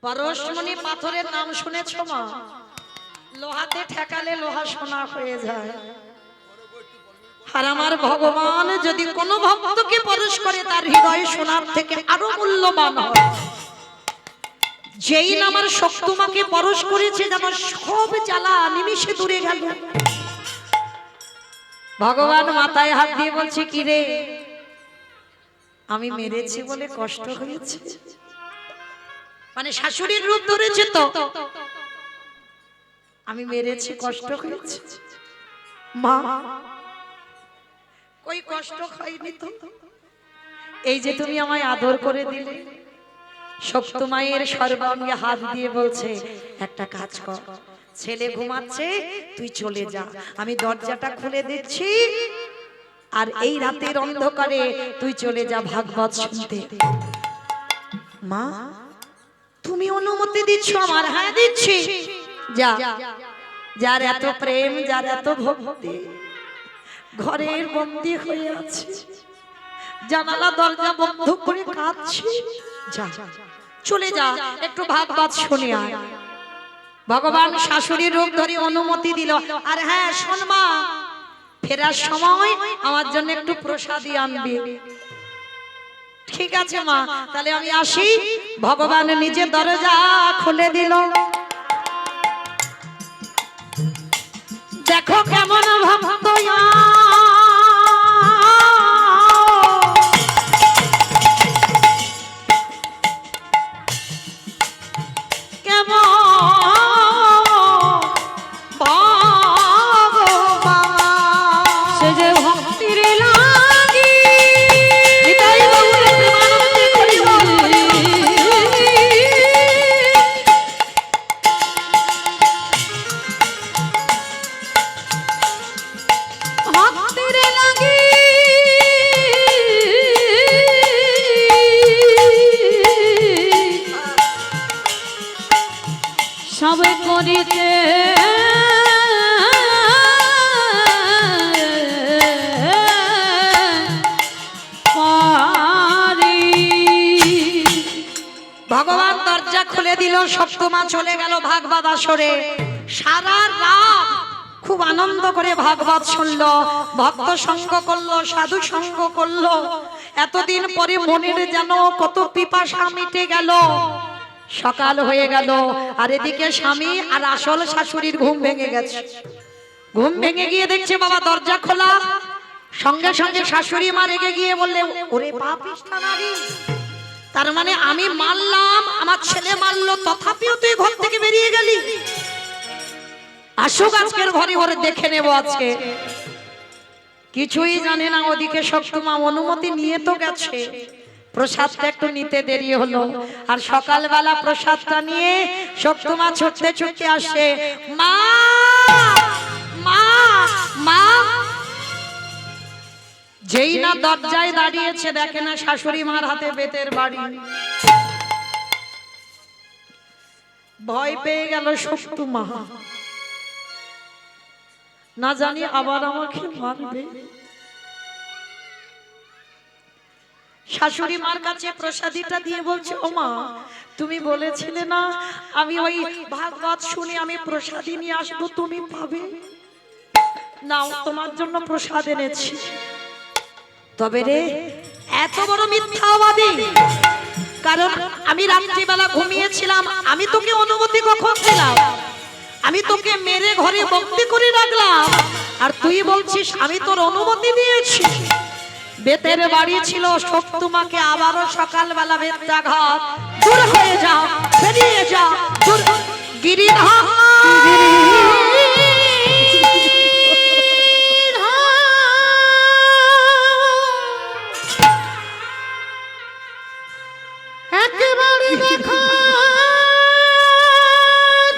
পরশমণি পাথরের নাম শুনেছো মা? লোহাতে ঠেকালে লোহা সোনা হয়ে যায়। আর আমার ভগবান যদি কোনো ভক্তকে পরশ করে তার হৃদয় সোনার থেকে আরো মূল্যবান হয়। যেই না আমার শক্তিমাকে পরশ করেছে যেন সব জ্বালা নিমিষে দূরে গেল। ভগবান মাথায় হাত দিয়ে বলছে, কি রে, আমি মেরেছি বলে কষ্ট হয়েছে? মানে শাশুড়ির রূপ ধরেছে তো, আমি মেরেছি কষ্ট হয়েছে? মা কই কষ্ট হয়নি তো। এই যে তুমি আমায় আদর করে দিলে। শক্তিমায়ের সর্বাঙ্গে হাত দিয়ে বলছে, একটা কাজ কর, ছেলে ঘুমাচ্ছে, তুই চলে যা, আমি দরজাটা খুলে দিচ্ছি, আর এই রাতের অন্ধকারে তুই চলে যা ভাগবত শুনতে। মা তুমি অনুমতি দিচ্ছ আমার? হ্যাঁ দিচ্ছি। যা, যার এত প্রেম, যার এত ভক্তি, ঘরের বন্দী হয়ে আছে, জানালা দরজা বন্ধ করে কাঁদছে, যা চলে যা, একটু ভাগবত শুনে আয়। ভগবান শাশুড়ির রূপ ধরে অনুমতি দিল। আর হ্যাঁ শোন মা, ফেরার সময় আমার জন্য একটু প্রসাদী আনবি। ঠিক আছে মা, তাহলে আমি আসি। ভগবান নিজে দরজা খুলে দিল। দেখো কেমন ভক্ত সবে করিতে ভগবান দরজা খুলে দিল। সপ্তমা চলে গেল ভাগবত আসরে। সারা রাত খুব আনন্দ করে ভাগবত শুনলো, ভক্ত সঙ্গ করলো, সাধু সঙ্গ করলো। এতদিন পরে মনের যেন কত পিপাসা মিটে গেল। সকাল হয়ে গেল, আর এদিকে স্বামী আর আসল শাশুড়ির ঘুম ভেঙে গেছে। ঘুম ভেঙে গিয়ে দেখছে বাবা দরজা খোলা। সঙ্গে সঙ্গে শাশুড়ি মা রেগে গিয়ে বললে, ওরে পাপিষ্ঠা নারী, তার মানে আমি মারলাম, আমার ছেলে মারলো, তথাপিও তুই ঘর থেকে বেরিয়ে গেলি? আসুক আজকের ঘরে ঘরে দেখে নেব আজকে। কিছুই জানে না। ওদিকে শক্তিমা অনুমতি নিয়ে তো গেছে, প্রসাদটা একটু নিতে দেরি হলো। আর সকালবেলা প্রসাদটা নিয়ে শক্তিমা ছুটতে ছুটতে আসে। মা মা মা, যেই না দরজায় দাঁড়িয়েছে দেখে না শাশুড়ি মার হাতে বেতের বাড়ি। ভয় পেয়ে গেল শক্তিমা, না জানি আবার আমাকে মারবে। শাশুড়ি মার কাছে প্রসাদীটা দিয়ে বলছে, ও মা, তুমি বলেছিলে না আমি ওই ভাগবত শুনে আমি প্রসাদী নিয়ে আসবো, তুমি পাবে, নাও তোমার জন্য প্রসাদ এনেছি। তবে রে, এত বড় মিথ্যাবাদী! কারণ আমি রাত্রিবেলা ঘুমিয়েছিলাম, আমি তোকে অনুমতি কখন দিলাম? আমি তোকে মেরে ঘরে বন্দি করে রাখলাম, আর তুই বলছিস আমি তোর অনুমতি দিয়েছি। বেতের বাড়ি ছিল, শক্তিমাকে আবারও সকালবেলা বেত্রাঘাত। দূর হয়ে যা, বেরিয়ে যা, দূর গিরিধর। একেবারে দেখো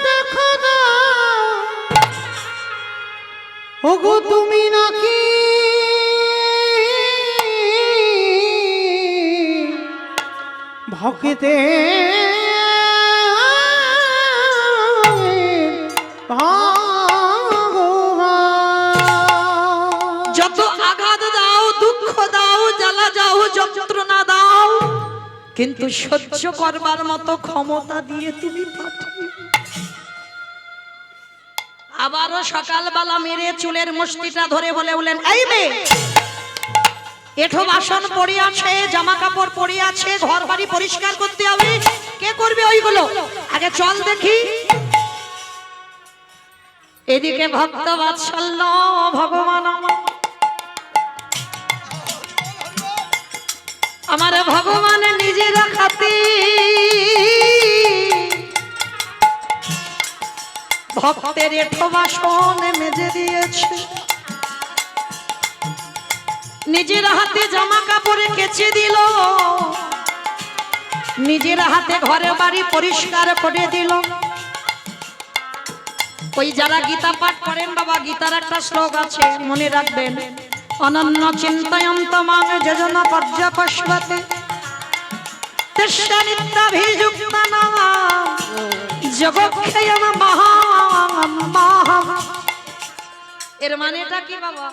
দেখো না, ওগো তুমি নাকি ভক্তে যত আঘাত দাও, দুঃখ দাও, জ্বালা যাও, যন্ত্রণা দাও, কিন্তু সহ্য করবার মতো ক্ষমতা দিয়ে তুমি পাঠিয়ে আবারও সকালবেলা মেরে চুলের মুষ্টিটা ধরে বলে উঠলেন, এই মেয়ে, এঠো বাসন পড়ে আছে, জামা কাপড় পড়ে আছে, ঘর বাড়ি পরিষ্কার করতে হবে, কে করবে ওইগুলো? আগে চল দেখি। এদিকে ভক্ত বাৎসল্য ভগবান আমার ভগবান নিজের খাতি ভক্তের এঠো বাসন মেজে দিয়েছে, নিজের হাতে জামা কাপড়ে কেচে দিল, নিজের হাতে ঘরে বাড়ি পরিষ্কার করে দিল। ওই যারা গীতা পাঠ করেন বাবা, গীতার একটা শ্লোক আছে, মনে রাখবেন, অনন্য চিন্তয়ন্ত মাং যোজন পর্যপস্বতে তস্য নিত্যাভিযুক্তানাং যোগক্ষেয়ং মহামহঃ। এর মানেটা কি বাবা?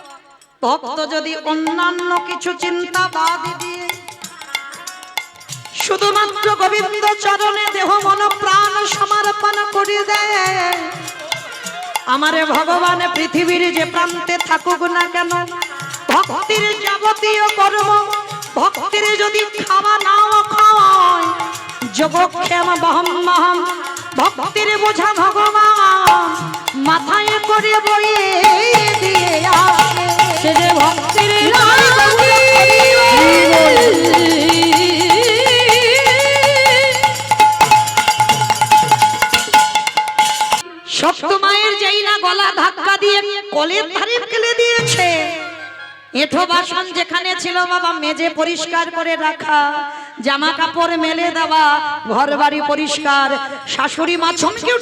ভক্ত যদি অন্যান্য কিছু চিন্তা বাদ দিয়ে শুধুমাত্র গোবিন্দ চরণে দেহ মন প্রাণ সমর্পণ করে দেয়, আমারে ভগবান পৃথিবীর যে প্রান্তে থাকুক না কেন, ভক্তির যাবতীয় কর্ম, ভক্তির যদি খাওয়া নাও খাওয়ায়, যোগক্ষেম বহম্মহম, ভক্তির বোঝা ভগবান মাথায় করে বয়ে দিয়ে আসে, সে যে ভক্তির সপ্তমায়ের যেই না গলা ধাক্কা দিয়ে কলের ধারে ফেলে দিয়েছে, এঠো বাসন যেখানে ছিল বাবা মেজে পরিষ্কার করে রাখা, জামা কাপড় মেলে দেওয়া, ঘর বাড়ি পরিষ্কার, শাশুড়ি মা চমকে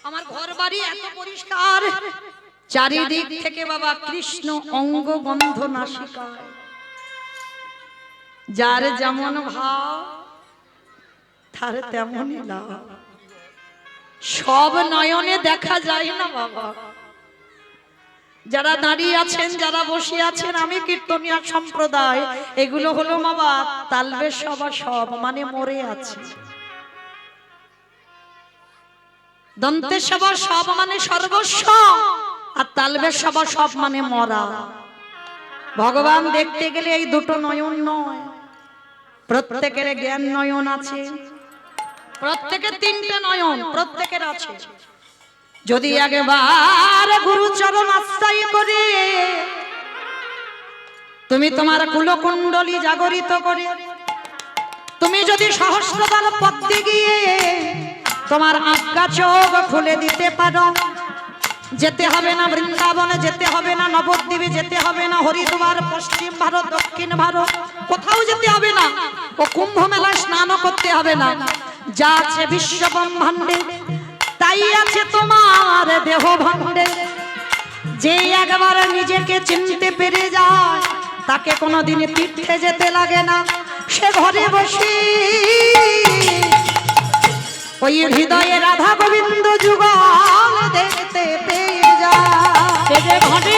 আমার ঘর বাড়ি এত পরিষ্কার, চারিদিক থেকে বাবা কৃষ্ণ অঙ্গ গন্ধ নাসিকা, যার যেমন ভাব তার তেমনই না, সব নয়নে দেখা যায় না বাবা। যারা দাঁড়িয়ে আছেন, যারা বসে আছেন, আমি কীর্তনিয়া সম্প্রদায়, এগুলো হলো বাবা তালবে সবা সব মানে মরে আছে, দন্তে সবা সব মানে সর্বস্ব, আর তালবে সবা সব মানে মরা। ভগবান দেখতে গেলে এই দুটো নয়ন নয়, প্রত্যেকের জ্ঞান নয়ন আছে, প্রত্যেকের তিনটে নয়ন প্রত্যেকের আছে। যদি একবার গুরু চরণ আশ্রয় করে তুমি তোমার কুলকুণ্ডলী জাগরিত করে, তুমি যদি সহস্রদল পদ্মে গিয়ে তোমার আজ্ঞা চোখ খুলে দিতে পারো, যেতে হবে না বৃন্দাবনে, যেতে হবে না নবদ্বীপে, যেতে হবে না হরিদ্বার, পশ্চিম ভারত, দক্ষিণ ভারত, কোথাও যেতে হবে না, ও কুম্ভ মেলায় স্নানও করতে হবে না, যা আছে বিশ্ব ব্রহ্মাণ্ডে তাই আছে তোমার দেহ ভাণ্ডে। যে একবার নিজেকে চিনতে পেরে যায় তাকে কোনোদিন তীর্থে যেতে লাগে না, সে ঘরে বসে ওই হৃদয়ে রাধা গোবিন্দ যুগল দেখতে পেয়ে যায়, যে ঘটে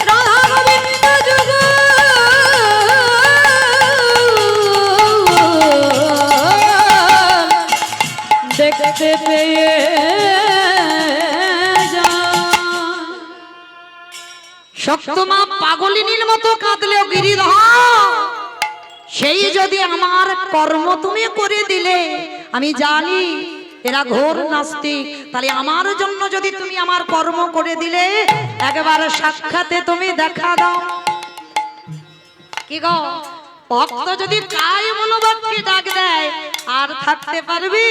রাধা গোবিন্দ যুগল দেখতে পেয়ে সপ্তমা পাগলিনীর মতো কাঁদলেও গিরিধর, সেই যদি আমার কর্ম তুমি করে দিলে, আমি জানি এরা ঘোর নাস্তিক, তাহলে আমার জন্য যদি তুমি আমার কর্ম করে দিলে, একবার সাক্ষাতে তুমি দেখা দাও। কি গো, ভক্ত যদি কায় মনোবাক্যে ডাক দেয় আর থাকতে পারবি?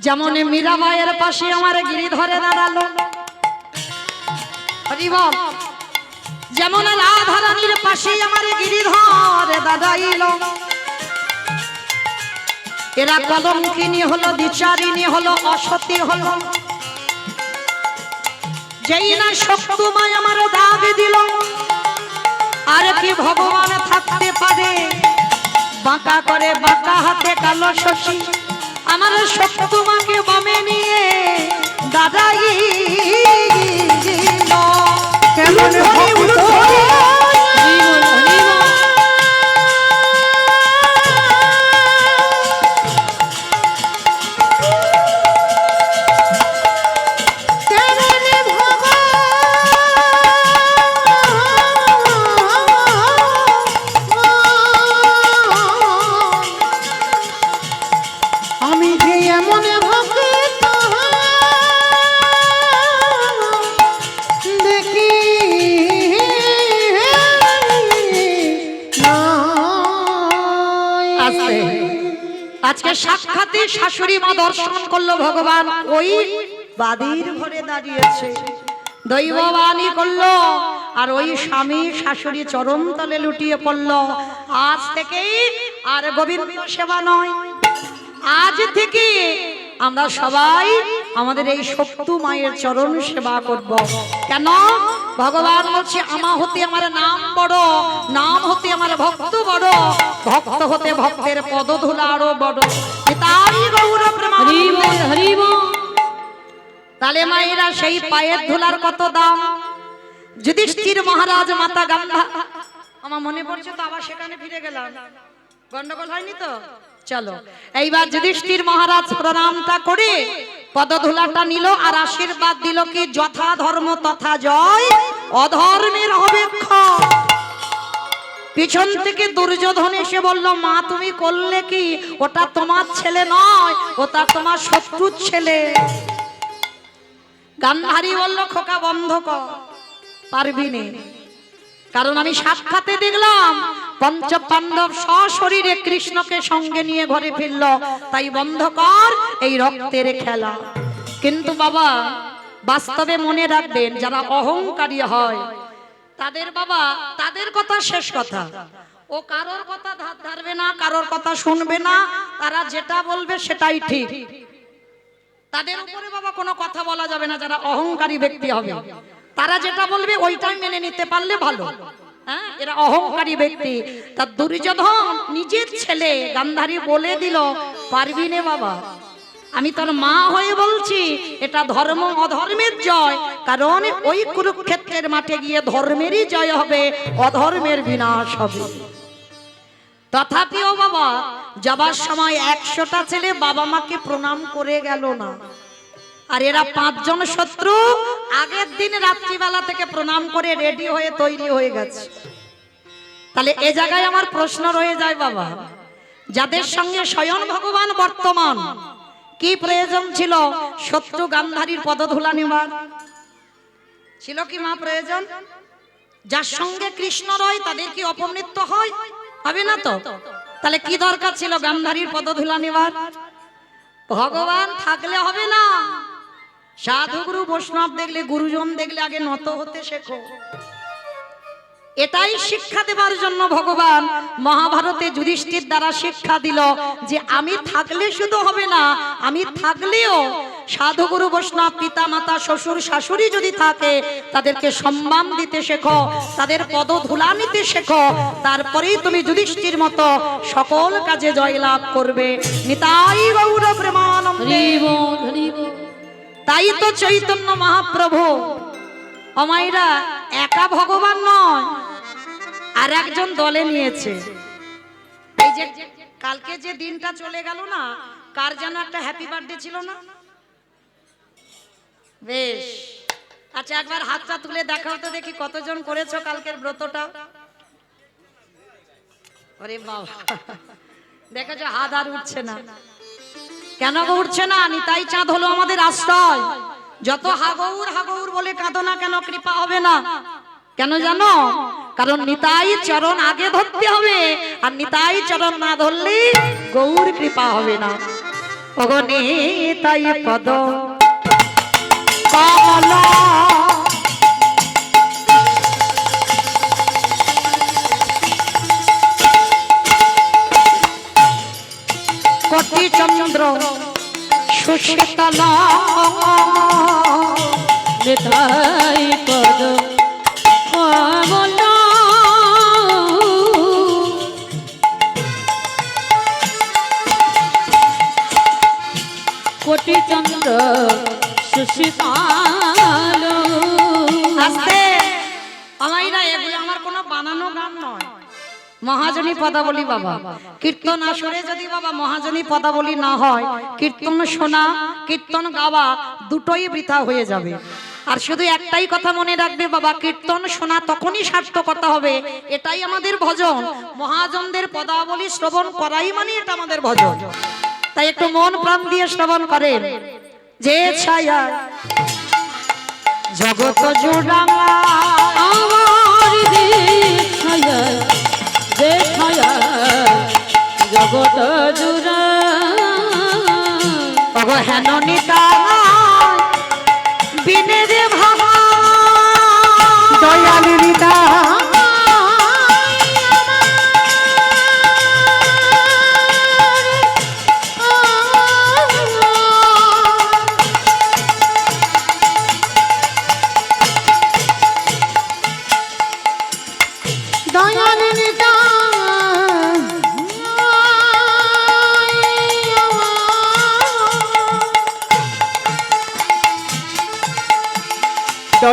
যেমন মীরাবাইয়ের পাশে আমার গিরিধরে দাঁড়ালো, যেমন রাধা রানীর পাশে আমার গিরিধর দাঁড়াইল, এরা কলঙ্কিনী হলো, দ্বিচারিণী হলো, অসতী হলো, যেই না শক্তিমায় আমার দাগ দিল, আর কি ভগবান থাকতে পারে? বাঁকা করে বাঁকা হাতে কালো শশী আমার শক্তিমাকে বামে নিয়ে দাঁড়াইল কেমন ভক্ত আমি যে এমন ভক্ত দেখি আস্তে। আজকে সাক্ষাৎ শাশুড়ি মা দর্শন করলো ভগবান ওই বাদির ঘরে দাঁড়িয়েছে, দৈববাণী করলো আর ওই স্বামী শাশুড়ি চরণ তলে লুটিয়ে পড়লো। আজ থেকেই আর গোবিন্দ সেবা নয়, আজ থেকে আমরা সবাই আমাদের এই শক্তি মায়ের চরণ সেবা করব। কেন? ভগবান বলছে আমা হতে আমার নাম বড়, নাম হতে আমার ভক্ত বড়, ভক্ত হতে ভক্তের পদধূলা আরো বড়। তাই গৌর প্রেমানন্দে। তালে মায়েরা সেই পায়ের ধুলার কত দাম। যুধিষ্ঠির মহারাজ মাতা গান্ধা, আমার মনে পড়ছে তো আবার সেখানে ফিরে গেলাম, গন্ডগোল হয়নি তো? চলো এইবার যুধিষ্ঠির মহারাজ প্রণামটা করে পদধূলাটা নিল আর আশীর্বাদ দিল কি যথা ধর্ম তথা জয়, অধর্মের হবে ক্ষয়। পিছন থেকে দুর্যোধন এসে বলল মা তুমি করলে কি? ওটা তোমার ছেলে নয়, ওটা তোমার শত্রুর ছেলে। গান্ধারী বলল খোকা বন্ধ কর, পারবি না, কারণ আমি সাক্ষাতে দেখলাম পঞ্চ পাণ্ডব সশরীরে কৃষ্ণকে সঙ্গে নিয়ে ঘরে ফিরল, তাই বন্ধ কর এই রক্তের খেলা। কিন্তু বাবা বাস্তবে মনে রাখবেন যারা অহংকারী হয় তাদের বাবা তাদের কথা শেষ কথা, ও কারোর কথা ধার ধারবে না, কারোর কথা শুনবে না, তারা যেটা বলবে সেটাই ঠিক। তাদের উপরে বাবা কোনো কথা বলা যাবে না। যারা অহংকারী ব্যক্তি হবে তারা যেটা বলবে ওইটাই মেনে নিতে পারলে ভালো। হ্যাঁ, এরা অহংকারী ব্যক্তি। তার দুর্যোধন নিজের ছেলে গান্ধারী বলে দিল পারবি না বাবা, আমি তোর মা হয়ে বলছি এটা ধর্ম অধর্মের জয়, কারণ ওই কুরুক্ষেত্রের মাঠে গিয়ে ধর্মেরই জয় হবে, অধর্মের বিনাশ হবে। তথাপিও বাবা যাবার সময় 100টা ছেলে বাবা মাকে প্রণাম করে গেল না, আর এরা 5 জন শত্রু আগের দিন রাত্রিবেলা থেকে প্রণাম করে রেডি হয়ে তৈরি হয়ে গেছে। তাহলে এ জায়গায় আমার প্রশ্ন রয়ে যায় বাবা, যাদের সঙ্গে স্বয়ং ভগবান বর্তমান, কি প্রয়োজন ছিল শত্রু গান্ধারীর পদধূলা নেবার? ছিল কি মা প্রয়োজন? যার সঙ্গে কৃষ্ণ রয় তাদের কি অপমৃত্যু হয়? হবে না তো। তাহলে কি দরকার ছিল গান্ধারীর পদধূলা নেবার? ভগবান থাকলে হবে না, সাধুগুরু বৈষ্ণব দেখলে গুরুজন দেখলে আগে নত হতে শেখো। এটাই শিক্ষা দেবার জন্য ভগবান মহাভারতে যুধিষ্ঠির দ্বারা শিক্ষা দিল যে আমি থাকলে শুধু হবে না, আমি থাকলেও সাধুগুরু বৈষ্ণব পিতা মাতা শ্বশুর শাশুড়ি যদি থাকে তাদেরকে সম্মান দিতে শেখো, তাদের পদধূলা নিতে শেখো, তারপরেই তুমি যুধিষ্ঠির মতো সকল কাজে জয়লাভ করবে। নিতাই গৌর প্রেমানন্দে। তাই তো চৈতন্য মহাপ্রভু অমাইরা একা ভগবান নয়, আর একজন দলে নিয়েছে। এই যে কালকে যে দিনটা চলে গেল না, কার যেন একটা হ্যাপি বার্থডে ছিল না? বেশ, আচ্ছা একবার হাতটা তুলে দেখাও তো দেখি কতজন করেছো কালকের ব্রতটা। ওরে বাবা, দেখেছো হাত আর উঠছে না। কেন উঠছে না? নিতাই চাঁদ হলো আমাদের আশ্রয়। যত হাগৌর হাগৌর বলে কাঁদো না কেন, কৃপা হবে না। কেন জানো? কারণ নিতাই চরণ আগে ধরতে হবে, আর নিতাই চরণ না ধরলে গৌর কৃপা হবে না। ওগো নিতাই পদ কমলা কোটি চন্দ্র সুশীতল নিতাই পদ কমলা কোটি চন্দ্র সুশীতল আমার কোনো বানানো গান নয়, মহাজনী পদাবলী বাবা। কীর্তন আসরে যদি বাবা মহাজনী পদাবলী না হয়, কীর্তন শোনা কীর্তন গাওয়া দুটোই বৃথা হয়ে যাবে। আর শুধু একটাই কথা মনে রাখবে বাবা, কীর্তন শোনা তখনই সার্থকতা হবে, এটাই আমাদের ভজন। মহাজনদের পদাবলী শ্রবণ করাই মানে এটা আমাদের ভজন। তাই একটু মন প্রাণ দিয়ে শ্রবণ করেন। যে ছায়া জগৎ জোড়া আমার ছায়া যে ছায়া জগৎ জুড়া হেন নিতা বিনে রে ভাবা দয়াল হৃদা দয়াল হৃদা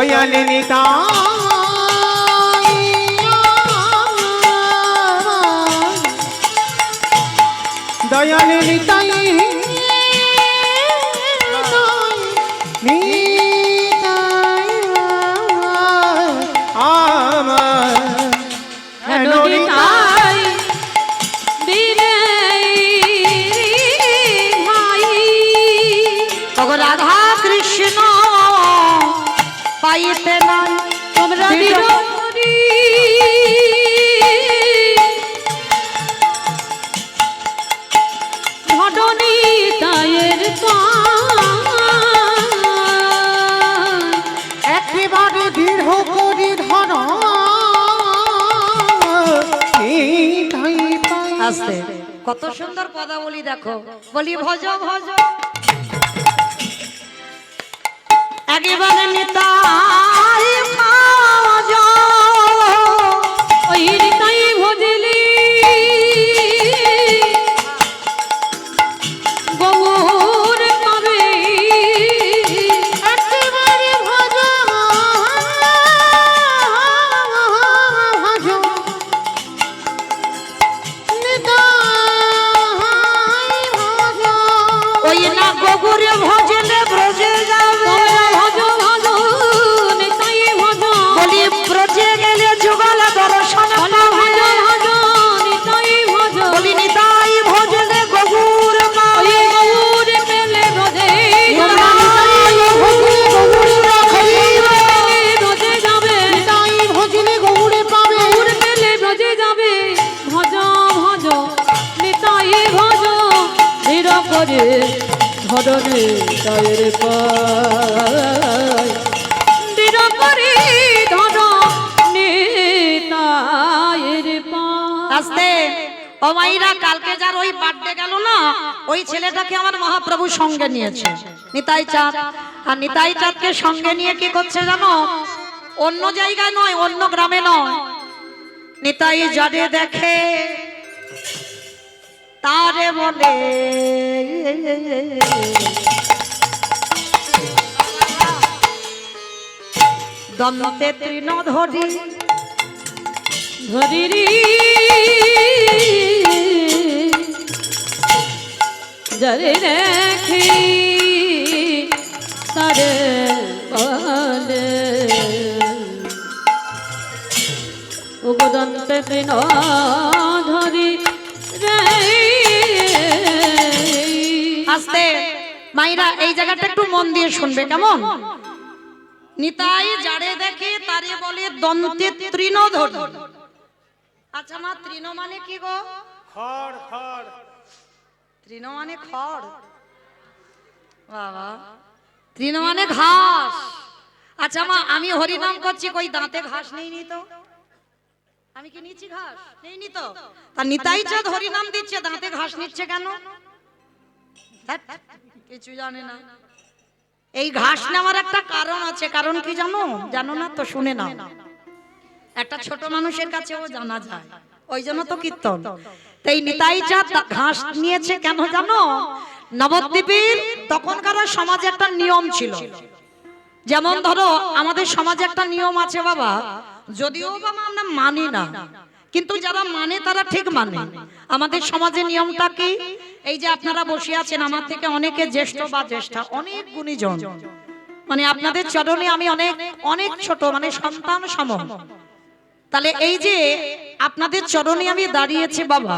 দয়াল নিতাই দয়াল নিতাই আমার নিতাই বিনে ভাই ওগো রাধা কৃষ্ণ পাইতে নাই তোমরা বিরোধী ঘটনি তায়ের একেবারে দৃঢ় করে ধর আস্তে কত সুন্দর পদাবলী দেখো। বলি ভজ ভজ একেবারে নিতাই ভজ ওই নিতাই ভজলি গৌর পাবে একেবারে ভজ ভজ নিতাই ভজ ওই না গোগুরে ভজলে ব্রজে যাবে ভজ ভজ নিতাই ভজ বলি ব্রজে গেলে যুগল দর্শন ভজ পাবে। ভজ নিতাই ভজ বলি নিতাই ভজলে গোগুর পাবে। গৌর পেলে ব্রজে নিতাই ভজলে গোগুর রাখিবে। ব্রজে যাবে তাই ভজলে গৌড়ে পাবে গৌর পেলে ব্রজে যাবে ভজ ভজ নিতাই ভজ ধীর করে ধরনে তায়ের পায় ধীর করে ধর নিতায়ের পায় আস্তে ও মাইরা, কালকে যার ওই বার্থডে গেল না, ওই ছেলেটাকে আমার মহাপ্রভু সঙ্গে নিয়েছে, নিতাই চাঁদ। আর নিতাই চাঁদকে সঙ্গে নিয়ে কি করছে জানো? অন্য জায়গায় নয়, অন্য গ্রামে নয়, নিতাই যারে দেখে তারে বলে দন্তে তৃণ ধরি ধরিরি জরে রেখি তারে বলে উপদন্তে তৃণ ধরি রে আস্তে মাইরা, এই জায়গাটা একটু মন দিয়ে শুনবে কেমন? নিতাই যারে দেখে তারে বলে দন্তে তৃণ ধরি। আচ্ছা মা, তৃণ মানে কি গো? খড় খড় তৃণ মানে খড়, বাবা তৃণ মানে ঘাস। আচ্ছা মা, আমি হরিনাম করছি, কই দাঁতে ঘাস নেই নি তো? আমি কি নিচ্ছি ঘাস? নেই নি তো। তা নিতাই চাঁদ হরিনাম দিচ্ছে, দাঁতে ঘাস নিচ্ছে কেন? ধ্যাৎ, কিছু জানে না। এই ঘাস নেওয়ার একটা কারণ আছে। কারণ কি জানো? জানো না তো, শুনে নাও। একটা ছোট মানুষের কাছেও জানা যায়, ওই জন্য তো কীর্তন। তাই নিতাই চাঁদ ঘাস নিয়েছে কেন জানো? নবদ্বীপের তখনকার সমাজে একটা নিয়ম ছিল। যেমন ধরো আমাদের সমাজে একটা নিয়ম আছে বাবা, যদিও বা আমরা মানি না, কিন্তু যারা মানে তারা ঠিক মানে। আমাদের সমাজে নিয়মটা কি, এই যে আপনারা বসে আছেন, আমার থেকে অনেকে জ্যেষ্ঠ বা জ্যেষ্ঠা, অনেক গুণীজন, মানে আপনাদের চরণে আমি অনেক অনেক ছোট, মানে সন্তান সম। তাহলে এই যে আপনাদের চরণে আমি দাঁড়িয়েছি বাবা,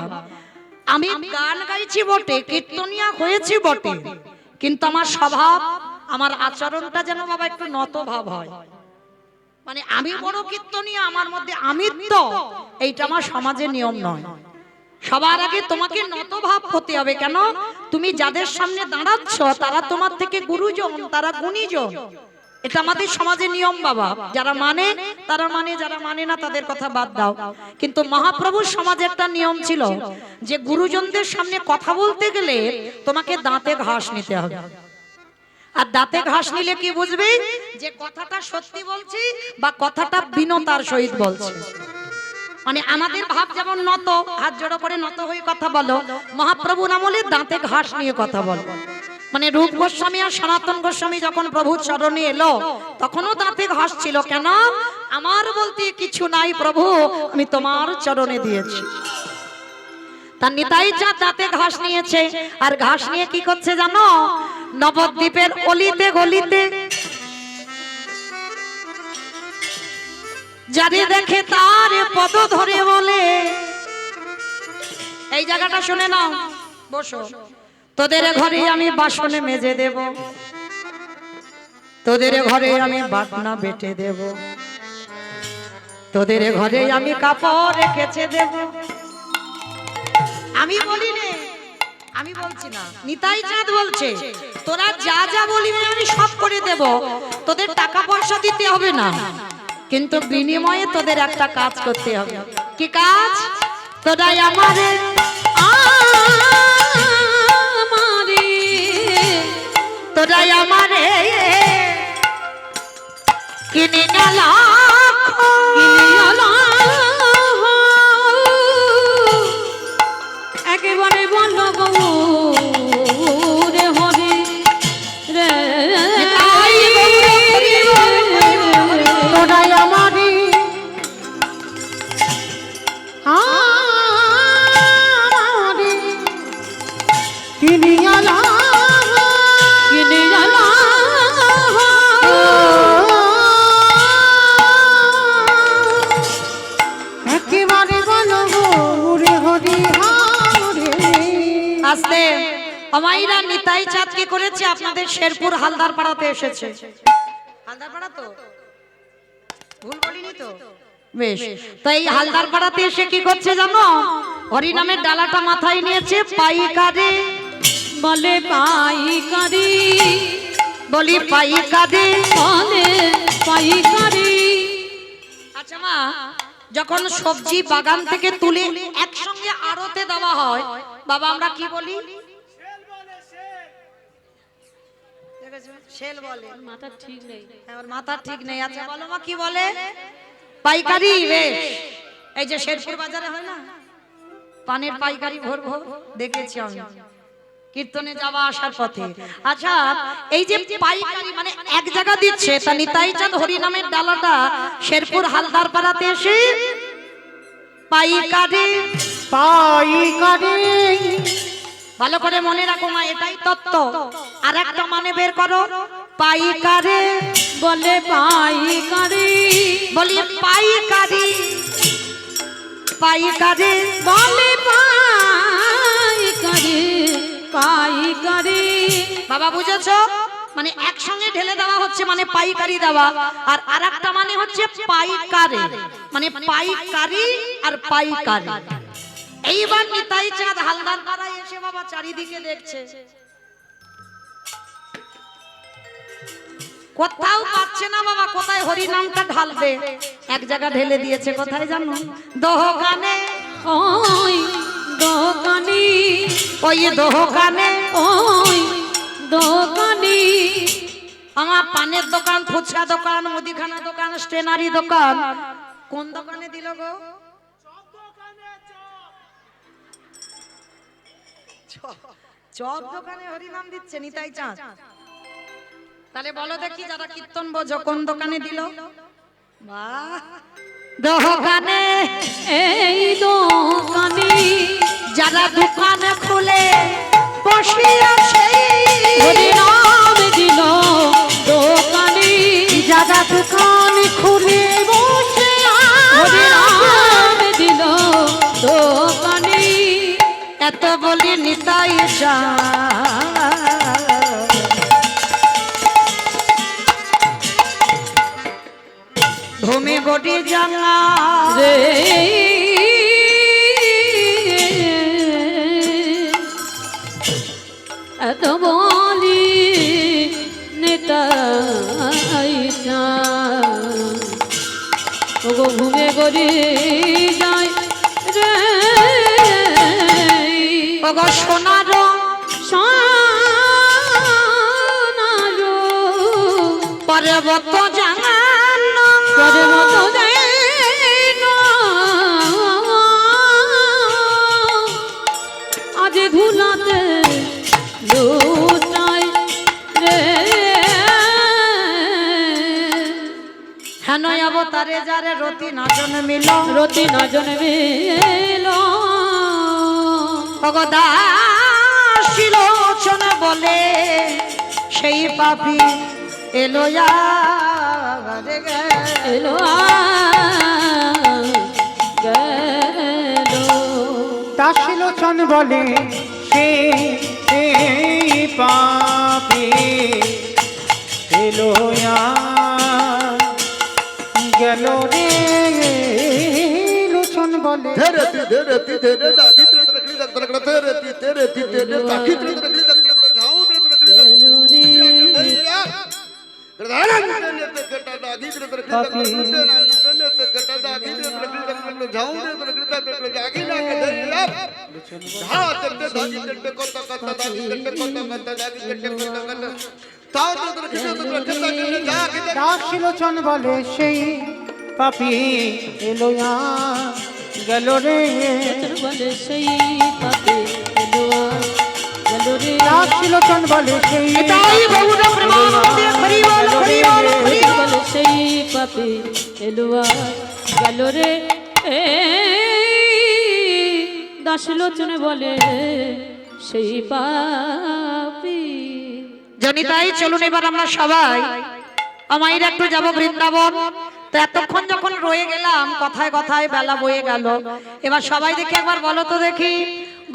আমি গান গাইছি বটে, কীর্তনিয়া হয়েছি বটে, কিন্তু আমার স্বভাব, আমার আচরণটা যেন বাবা একটু নত ভাব হয়। মানে আমি বড় কীর্তনিয়া, আমার মধ্যে আমিত্ব, এইটা আমার সমাজের নিয়ম নয়। সবার আগে তোমাকে নত ভাব হতে হবে। কেন? তুমি যাদের সামনে দাঁড়াচ্ছ তারা তোমার থেকে গুরুজন, তারা গুণীজন। এটা আমাদের সমাজের নিয়ম বাবা। যারা মানে তারা মানে, যারা মানে না তাদের কথা বাদ দাও। কিন্তু মহাপ্রভুর সমাজে একটা নিয়ম ছিল যে গুরুজনদের সামনে কথা বলতে গেলে তোমাকে দাঁতে ঘাস নিতে হবে। আর দাঁতে ঘাস নিলে কি বুঝবে যে কথাটা সত্যি বলছি বা কথাটা বিনতার সহিত বলছি। মানে আমাদের ভাব যেমন নত, হাত জড়ো করে নত হয়ে কথা বলো, মহাপ্রভুর আমলে দাঁতে ঘাস নিয়ে কথা বলো। মানে রূপ গোস্বামী আর সনাতন গোস্বামী যখন প্রভুর চরণে এলো তখনও দাঁতে ঘাস ছিল। কেন? আমার বলতে কিছু নাই প্রভু, আমি তোমার চরণে দিয়েছি। তার নিতাই চাঁদ দাঁতে ঘাস নিয়েছে, আর ঘাস নিয়ে কি করছে জানো? নবদ্বীপের অলিতে গলিতে যারে দেখে তার পদ ধরে বলে, এই জায়গাটা শুনে নাও, বসো। তোদের ঘরে আমি বাসনে মেজে দেব, তোদের ঘরে আমি বাটনা বেটে দেব, তোদের ঘরে আমি কাপড় রেখেছে দেব। আমি বলি নে, আমি বলছি না, নিতাই চাঁদ বলছে তোরা যা যা বলিবি আমি সব করে দেব, তোদের টাকা পয়সা দিতে হবে না, কিন্তু বিনিময়ে তোদের একটা কাজ করতে হবে। কি কাজ? তোরাই আমারে তোরাই আমারে কিনে নিলা, একেবারে বন্ধ গৌরে হরে রে, তোরাই আমারে আমারে কিনিয়া লা কিনে জানা একেবারে বলো গৌরে হরি হরে। আস্তে আমাইরা নিতাই চাঁদ কি করেছে? আপনাদের শেরপুর হালদার পাড়াতে এসেছে। হালদার পাড়া তো ভুল বলিনি তো? বেশ। তো এই হালদার পাড়াতে এসে কি করছে জানো? হরি নামের ডালাটা মাথায় নিয়েছে, পাইকারে বলে পাইকারি, বলি পাইকারে বলে পাইকারি। আচ্ছা মা, যখন সবজি বাগান থেকে তুলে একসঙ্গে আড়তে দেওয়া হয় বাবা, আমরা কি বলি? সেল বলে। মাথা ঠিক নেই। হ্যাঁ, ওর মাথা ঠিক নেই। আচ্ছা বলো মা, কি বলে? পাইকারি। বেশ। এই যে শেরপুর বাজারে হয় না পানের পাইকারি, ভোর ভোর দেখেছি আমি কীর্তনে যাওয়া আসার পথে। আচ্ছা, এই যে পাইকারি মানে এক জায়গা দিচ্ছে, তা নিতাই চাঁদ হরি নামের ডালাটা শেরপুর হালদার পাড়াতে এসে পাইকারি পাইকারে ভালো করে মনে রাখো মা, এটাই তত্ত্ব। আর একটা মানে বের করো, পাইকারে বলে পাইকারি, বলি পাইকারি, পাইকারি বলে পাইকারি, পাইকারি। বাবা বুঝেছো? মানে একসঙ্গে ঢেলে দেওয়া হচ্ছে মানে পাইকারি দেওয়া, আর আরেকটা মানে হচ্ছে পাইকারে, মানে পাইকারি আর পাইকারি। এইবার নিতাই চাঁদ হালদার পাড়ায় এসে বাবা চারিদিকে দেখছে, কোথাও পাচ্ছে না বাবা, কোথায় হরি নামটা ঢালবে। এক জায়গা ঢেলে দিয়েছে, কোথায় জানো? দোকানে। ওই দোকানি, ওই দোকানে, ওই দোকানি। আমার পানের দোকান, ফুচকা দোকান, মুদিখানা দোকান, স্টেনারি দোকান, কোন দোকানে দিল গো? চপ দোকানে হরিনাম দিচ্ছে নিতাই চাঁদ। তাহলে বলো দেখি, যারা কীর্তন বোঝো, কোন দোকানে দিল? বাহ, দোকানে এই দোকানে যারা দোকান খুলে বসিয়া সেই হরি নাম দিল দোকানে যারা দোকান খুলে বসে হরি নাম দিল দোকানে এত বলি নিতাই যা ভূমি গড়ি জানা রে এত বলি নেতাইটা ওগো ঘুমে গড়ি যায় রে ওগো সোনার সোনারো পর্বত জানানো পরে মতো যায় আজ ধুলাতে লুটাই রে হেন অবতারে যারে রতি না জন্মিল রতি না জন্মেল ওগো দাসী লোচন বলে সেই পাপি এলো রে গে। এলো গেল দাসীলোচন বলে সে পাপি এলো গেল রে লোচন বলে দাসীলোচন বলে সেই পাপি এলো গেল রে বলে সেই পাপে এলো গেল রে দাসীলোচন বলে সেই এটাই গৌর প্রেমানন্দে হরি বল হরি বল হরি বল। বলে সেই পাপে এলো গেল রে দাসলোচনে বলে সেই পাপি জনিতাই চলুন এবার আমরা সবাই আমাদের একটু যাব বৃন্দাবন। তো এতক্ষণ যখন রয়ে গেলাম কথায় কথায় বেলা বয়ে গেল, এবার সবাই দেখি একবার বলো তো দেখি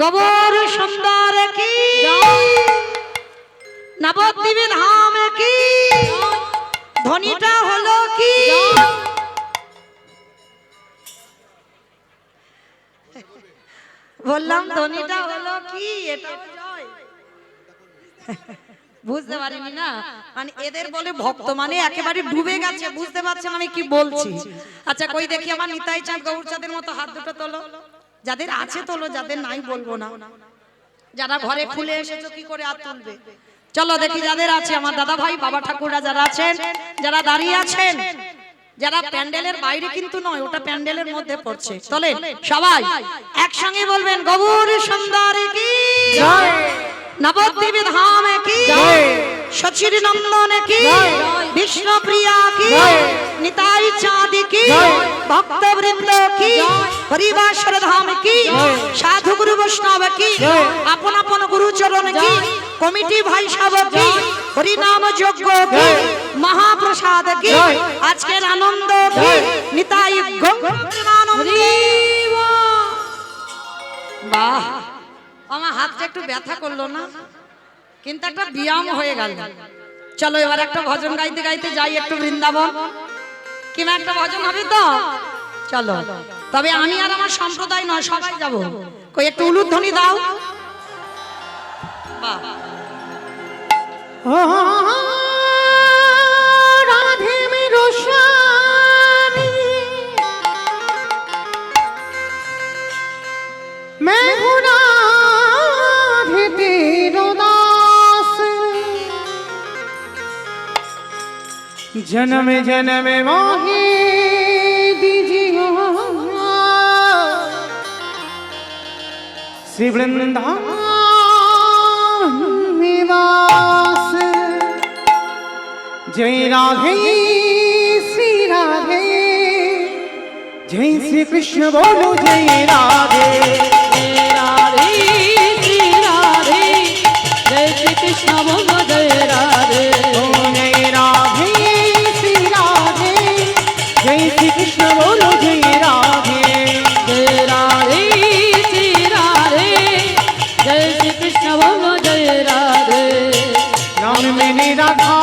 গোবর সুন্দর কি নবদ্বীপে ধাম কি ধ্বনিটা হলো কি বললাম ধ্বনিটা হলো কি এটা জয় বুঝতে পারিনি না, মানে এদের বলে ভক্ত মানে একেবারে ডুবে গেছে, বুঝতে পারছেন আমি কি বলছি। আচ্ছা কই দেখি আমার নিতাই চাঁদ গৌরচাঁদের মতো হাত দুটো তোলো, যাদের আছে তোলো, যাদের নাই বলবো না। যারা ঘরে খুলে এসেছো কি করে হাত তুলবে, চলো দেখি যাদের আছে। আমার দাদা ভাই বাবা ঠাকুররা যারা আছেন, যারা দাঁড়িয়ে আছেন, যারা প্যান্ডেলের বাইরে কিন্তু নয়, ওটা প্যান্ডেলের মধ্যে পড়ছে, চলে সবাই একসঙ্গে বলবেন গৌর সুন্দর কি জয়, নবদ্বীপে ধাম কি জয়, সচির নন্দন কি বিষ্ণু প্রিয়া কি নিতাই চাঁদ কি ভক্তবৃন্দ কি হরিবাসর ধাম কি সাধু গুরু বৈষ্ণব কি আপন আপন গুরু চরণ কি কমিটি ভাই সব কি হরিনাম যজ্ঞ কি মহাপ্রসাদ কি আজকের আনন্দ কি নিতাই বাহ। আমার হাতটা একটু ব্যথা করলো না, কিন্তু একটা ব্যায়াম হয়ে গেল। চলো এবার একটা ভজন গাইতে গাইতে যাই একটু বৃন্দাবন, কিনা একটা ভজন হবে তো চলো। তবে আমি আর আমার সম্প্রদায় নয়, সবাই যাব। কই একটু উলুধ্বনি দাও। বাহ। ও রাধে মেরো স্বামী मैं हूँ राधे तेरो दास, जन्म जन्म मोहे दीजियो श्री वृंदावन निवास। जय राधे श्री राधे जय श्री कृष्ण बोलो जय राधे राधे श्री राधे जय श्री कृष्ण बोलो जय राधे ओ जय राधे श्री राधे जय श्री कृष्ण बोलो जय राधे जय राधे श्री राधे जय श्री कृष्ण बोलो जय राधे नाम मैंने राधा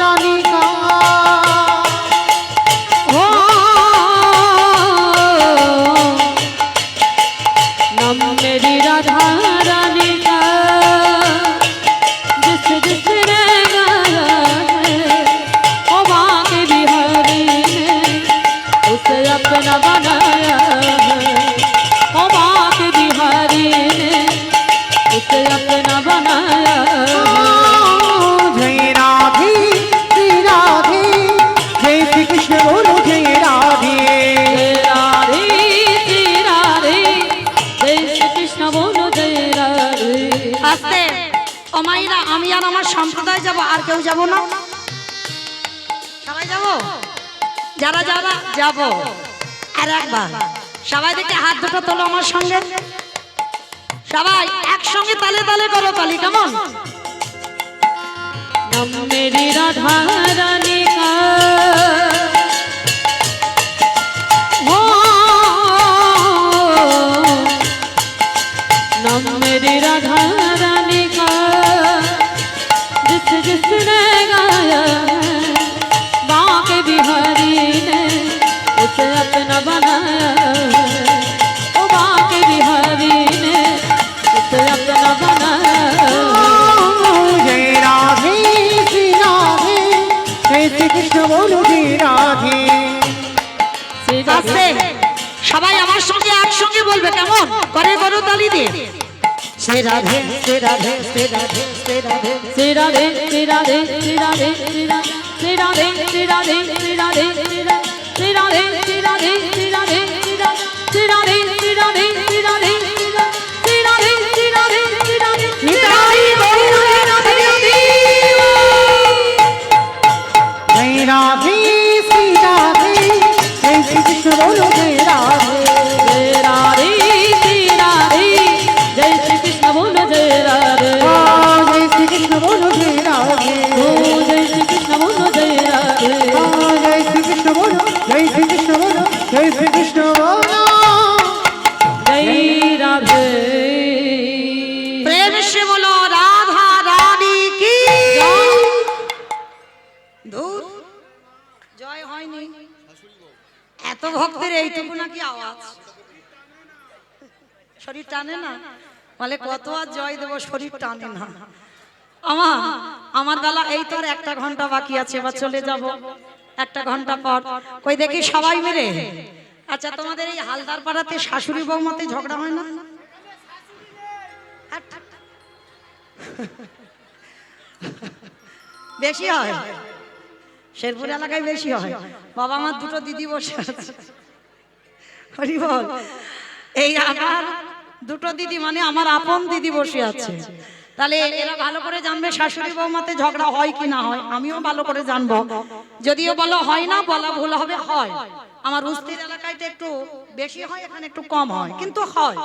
रानी का हो नाम मेरी राधा रानी का जिस जिसने गाया है ओ बांके बिहारी ने उसे अपना बनाया है ओ बांके बिहारी ने उसे अपना बनाया है जय राधे श्री राधे जय श्री कृष्ण बोलो जय राधे जय राधे श्री राधे जय श्री कृष्ण बोलो जय राधे আস্তে ও মাইরা আমি আর আমার সম্প্রদায় যাব আর কেউ যাব না সবাই যাব যারা যারা যাব আর একবার সবাই দেখে হাত দুটো তোলো আমার সঙ্গে সবাই একসঙ্গে তালে তালে করো তালি কেমন नाम मेरी राधा रानी का हो नाम मेरी राधा रानी का जिस जिसने गाया है बांके बिहारी ने उसे अपना बनाया है ओ बांके बिहारी ने उसे अपना बनाया है जय राधे श्री राधे जय श्री कृष्ण बोलो जय राधे আস্তে সবাই আমার সঙ্গে একসঙ্গে বলবে কেমন করে করো তালি দিয়ে শ্রী রাধে শ্রী রাধে শ্রী রাধে শ্রী রাধে श्री राधे श्री राधे श्री राधे श्री राधे श्री राधे श्री राधे श्री राधे श्री राधे श्री राधे श्री राधे श्री राधे श्री राधे श्री राधे श्री राधे श्री राधे श्री राधे নিতাই গৌর রাধে जय राधे श्री राधे जय श्री कृष्ण बोलो जय राधे जय राधे श्री राधे जय श्री कृष्ण बोलो जय राधे जय श्री कृष्ण बोलो जय राधे ओ जय श्री कृष्ण बोलो जय राधे जय श्री कृष्ण बोलो जय श्री कृष्ण बोलो जय श्री कृष्ण बोलो जय राधे प्रेम से बोलो राधा रानी की দূর জয় হয়নি এত ভক্তের এইটুকু নাকি আওয়াজ শরীর টানে না বলে কত আর জয় দেব শরীর টানে না আমার বেলা এই তো আর 1 ঘন্টা বাকি আছে এবার চলে যাব 1 ঘন্টা পর কই দেখি সবাই মিলে আচ্ছা তোমাদের এই হালদার পাড়াতে শাশুড়ি বৌমাতে ঝগড়া হয় না বেশি হয় শেরপুর এলাকায় বেশি হয় বাবা আমার দুটো দিদি বসে আছে হরি বল এই আমার দুটো দিদি মানে আমার আপন দিদি বসে আছে তাহলে এরা ভালো করে জানবে শাশুড়ি বৌমাতে ঝগড়া হয় কি না হয় আমিও ভালো করে জানবো যদিও বলো হয় না বলা ভুল হবে হয় আমার উস্তির এলাকায় একটু বেশি হয় এখানে একটু কম হয় কিন্তু হয়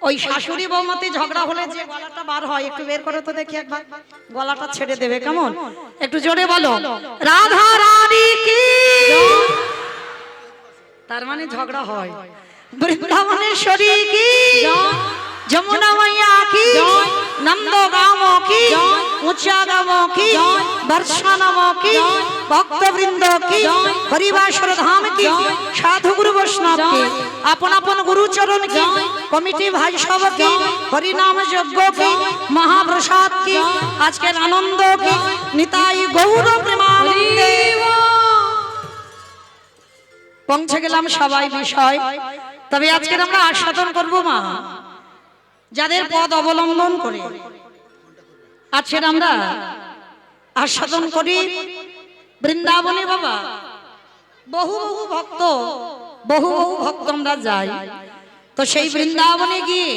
ওই শাশুড়ি বৌমাতে ঝগড়া হলে যে গলাটা বার হয় একটু বের করে তো দেখি একবার গলাটা ছেড়ে দেবে কেমন একটু জোরে বলো রাধা রানী কি তার মানে ঝগড়া হয় বৃন্দাবনেশ্বরী কি যমুনা মাইয়া কি নন্দগাম কি উচ্চাগাম কি বর্ষানাম কি ভক্তবৃন্দ কি হরিবাসর ধাম কি সাধু গুরু বৈষ্ণব কি আপন আপন গুরুচরণ কি কমিটি ভাই সব কি হরিনাম যজ্ঞ কি মহাপ্রসাদ কি আজকের আনন্দ কি নিতাই গৌর প্রেমানন্দে পৌঁছে গেলাম সবাই বিষয় তবে আজকের আমরা আস্বাদন করব মা যাদের পদ অবলম্বন করে আজকের আমরা আস্বাদন করি বৃন্দাবনে বাবা বহু বহু ভক্ত আমরা যাই তো সেই বৃন্দাবনে গিয়ে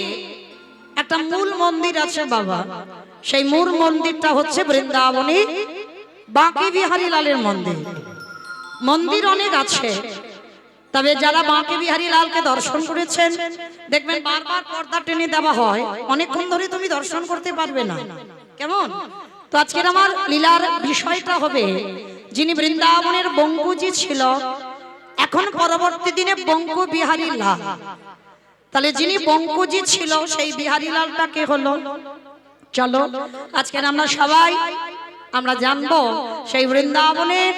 একটা মূল মন্দির আছে বাবা সেই মূল মন্দিরটা হচ্ছে বৃন্দাবনে বাঁকি বিহারী লালের মন্দির মন্দির অনেক আছে তবে যারা বাঁকে বিহারী লালকে দর্শন করেছেন দেখবেন বারবার পর্দা টেনে দেওয়া হয়, অনেকক্ষণ ধরে তুমি দর্শন করতে পারবে না। কেমন? তো আজকের আমার লীলার বিষয়টা হবে, যিনি বৃন্দাবনের বঙ্কুজি ছিল, এখন পরবর্তী দিনে বঙ্কু বিহারী লাল। তাহলে যিনি বঙ্কুজি ছিল সেই বিহারী লালটা কে হলো? চলো আজকের আমরা সবাই আমরা জানবো সেই বৃন্দাবনের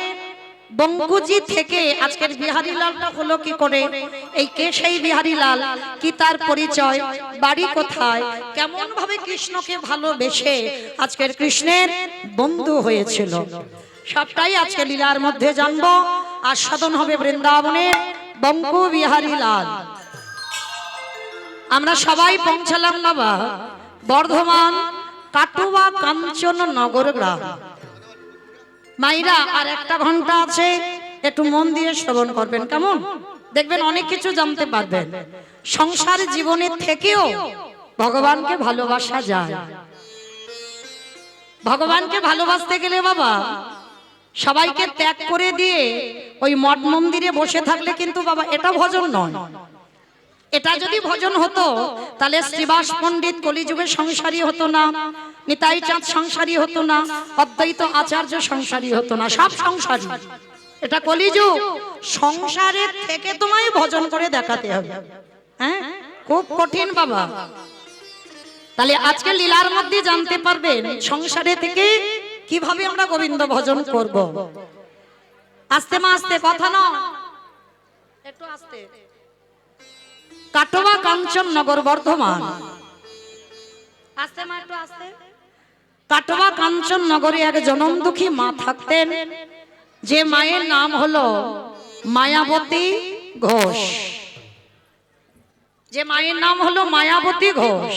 বঙ্কুজি থেকে আজকের বিহারী লালটা হলো কি করে, এই কে সেই বিহারী লাল, কি তার পরিচয়, বাড়ি কোথায়, কেমন ভাবে কৃষ্ণকে ভালোবেসে আজকের কৃষ্ণের বন্ধু হয়েছিল, সবটাই আজকে লীলার মধ্যে জানবো। আস্বাদন হবে বৃন্দাবনের বঙ্কু বিহারী লাল। আমরা সবাই পৌঁছালাম বাবা বর্ধমান কাটুয়া কাঞ্চন নগর গ্রাম। মাইরা আর একটা ঘন্টা আছে, একটু মন দিয়ে শ্রবণ করবেন, কেমন? দেখবেন অনেক কিছু জানতে পারবেন। সংসার জীবনের থেকেও ভগবানকে ভালোবাসা যায়। ভগবানকে ভালোবাসতে গেলে বাবা সবাইকে ত্যাগ করে দিয়ে ওই মঠ মন্দিরে বসে থাকলে কিন্তু বাবা এটা ভজন নয়। এটা যদি ভজন হতো তাহলে শ্রীবাস পণ্ডিত কলিযুগের সংসারী হতো না, নিতাই চাঁদ সংসারী হতো না, অদ্বৈত আচার্য সংসারী হতো না, সব সংসারী। এটা কলিযুগ, সংসারের থেকে তোমায় ভজন করে দেখাতে হবে। হ্যাঁ, খুব কঠিন বাবা। তাহলে আজকে লীলার মধ্যে জানতে পারবেন সংসারে থেকে কিভাবে আমরা গোবিন্দ ভজন করব। আস্তে মা আস্তে, কথা না একটু আস্তে। কাটোয়া কাঞ্চন নগর বর্ধমান, আস্তে মা একটু আস্তে। কাটোয়া কাঞ্চন নগরে এক জনম দুঃখী মা থাকতেন, যে মায়ের নাম হলো মায়াবতী ঘোষ। যে মায়ের নাম হলো মায়াবতী ঘোষ,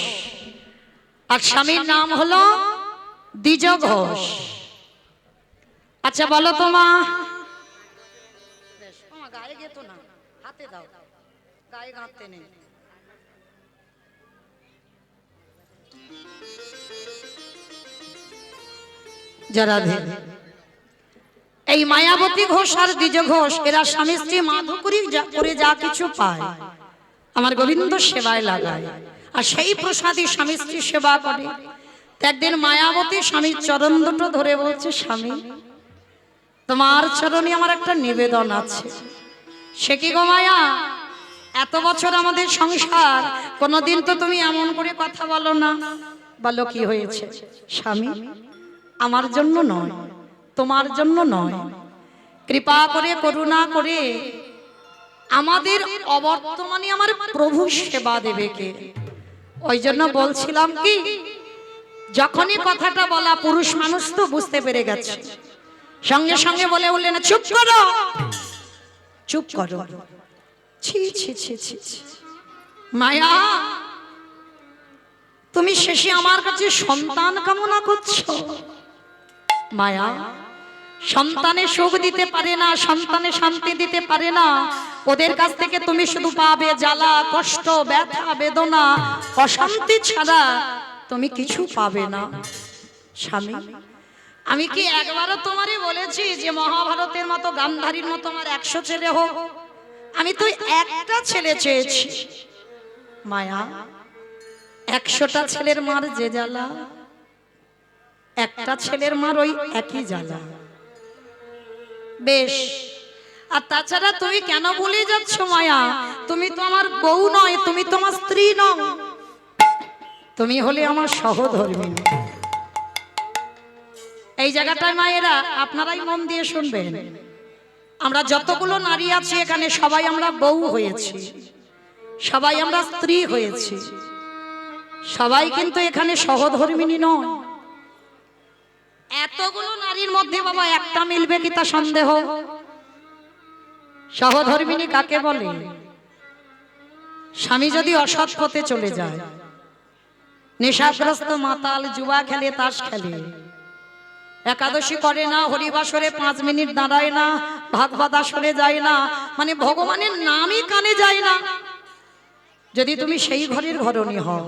আর স্বামীর নাম হলো দ্বিজ ঘোষ। আচ্ছা বলো তো মা, গায়ে গেতো না, হাতে দাও, গায়ে গাঁথতে নেই। যারা এই মায়াবতী ঘোষ আর দ্বিজ ঘোষ এরা স্বামী স্ত্রী মাধুকরী করে যা কিছু পায় আমার গোবিন্দ সেবায় লাগায়, আর সেই প্রসাদী স্বামী স্ত্রী সেবা করে। একদিন মায়াবতী স্বামীর চরণ দুটো ধরে বলছে, স্বামী তোমার চরণে আমার একটা নিবেদন আছে। সে কি গো মায়া, এত বছর আমাদের সংসার, কোনদিন তো তুমি এমন করে কথা বলো না। বলো কি হয়েছে? স্বামী আমার জন্য নয়, তোমার জন্য নয়, কৃপা করে করুণা করে আমাদের অবর্তমানে আমার প্রভু সেবা দেবে কে? ওই জন্য বলছিলাম কি, যখনই কথাটা বলা পুরুষ মানুষ তো বুঝতে পেরে গেছে, সঙ্গে সঙ্গে বলে উঠলেন, চুপ করো, চুপ করো। ছি ছি ছি ছি ছি। মায়া তুমি শেষে আমার কাছে সন্তান কামনা করছো। মায়া সন্তানে সুখ দিতে পারে না, সন্তানে শান্তি দিতে পারে না, ওদের কাছ থেকে তুমি শুধু পাবে জ্বালা, কষ্ট, ব্যথা, বেদনা, অশান্তি ছাড়া তুমি কিছু পাবে না। স্বামী আমি কি একবারও তোমারই বলেছি যে মহাভারতের মতো গান্ধারীর মতো আমার 100 ছেলে হোক? আমি তো একটা ছেলে চেয়েছি। মায়া 100টা ছেলের মার যে জ্বালা, একটা ছেলের মার ওই একই জ্বালা। বেশ, আর তাছাড়া তুমি কেন ভুলে যাচ্ছ মায়া? তুমি তো আমার বউ নয়, তুমি তো আমার স্ত্রী নও, তুমি হলে আমার সহধর্মিণী। এই জায়গাটায় মায়েরা আপনারাই মন দিয়ে শুনবেন, আমরা যতগুলো নারী আছি এখানে সবাই আমরা বউ হয়েছি, সবাই আমরা স্ত্রী হয়েছি, সবাই কিন্তু এখানে সহধর্মিণী নয়। এতগুলো নারীর মধ্যে বাবা একটা মিলবে কি তা সন্দেহ। সহধর্মিণী কাকে বলে? স্বামী যদি অসৎ পথে চলে যায়, নেশাগ্রস্ত মাতাল, জুয়া খেলে, তাস খেলে, একাদশী করে না, হরিবাসরে 5 মিনিট দাঁড়ায় না, ভাগবত আসরে যায় না, মানে ভগবানের নামই কানে যায় না, যদি তুমি সেই ঘরের ঘরণী হও,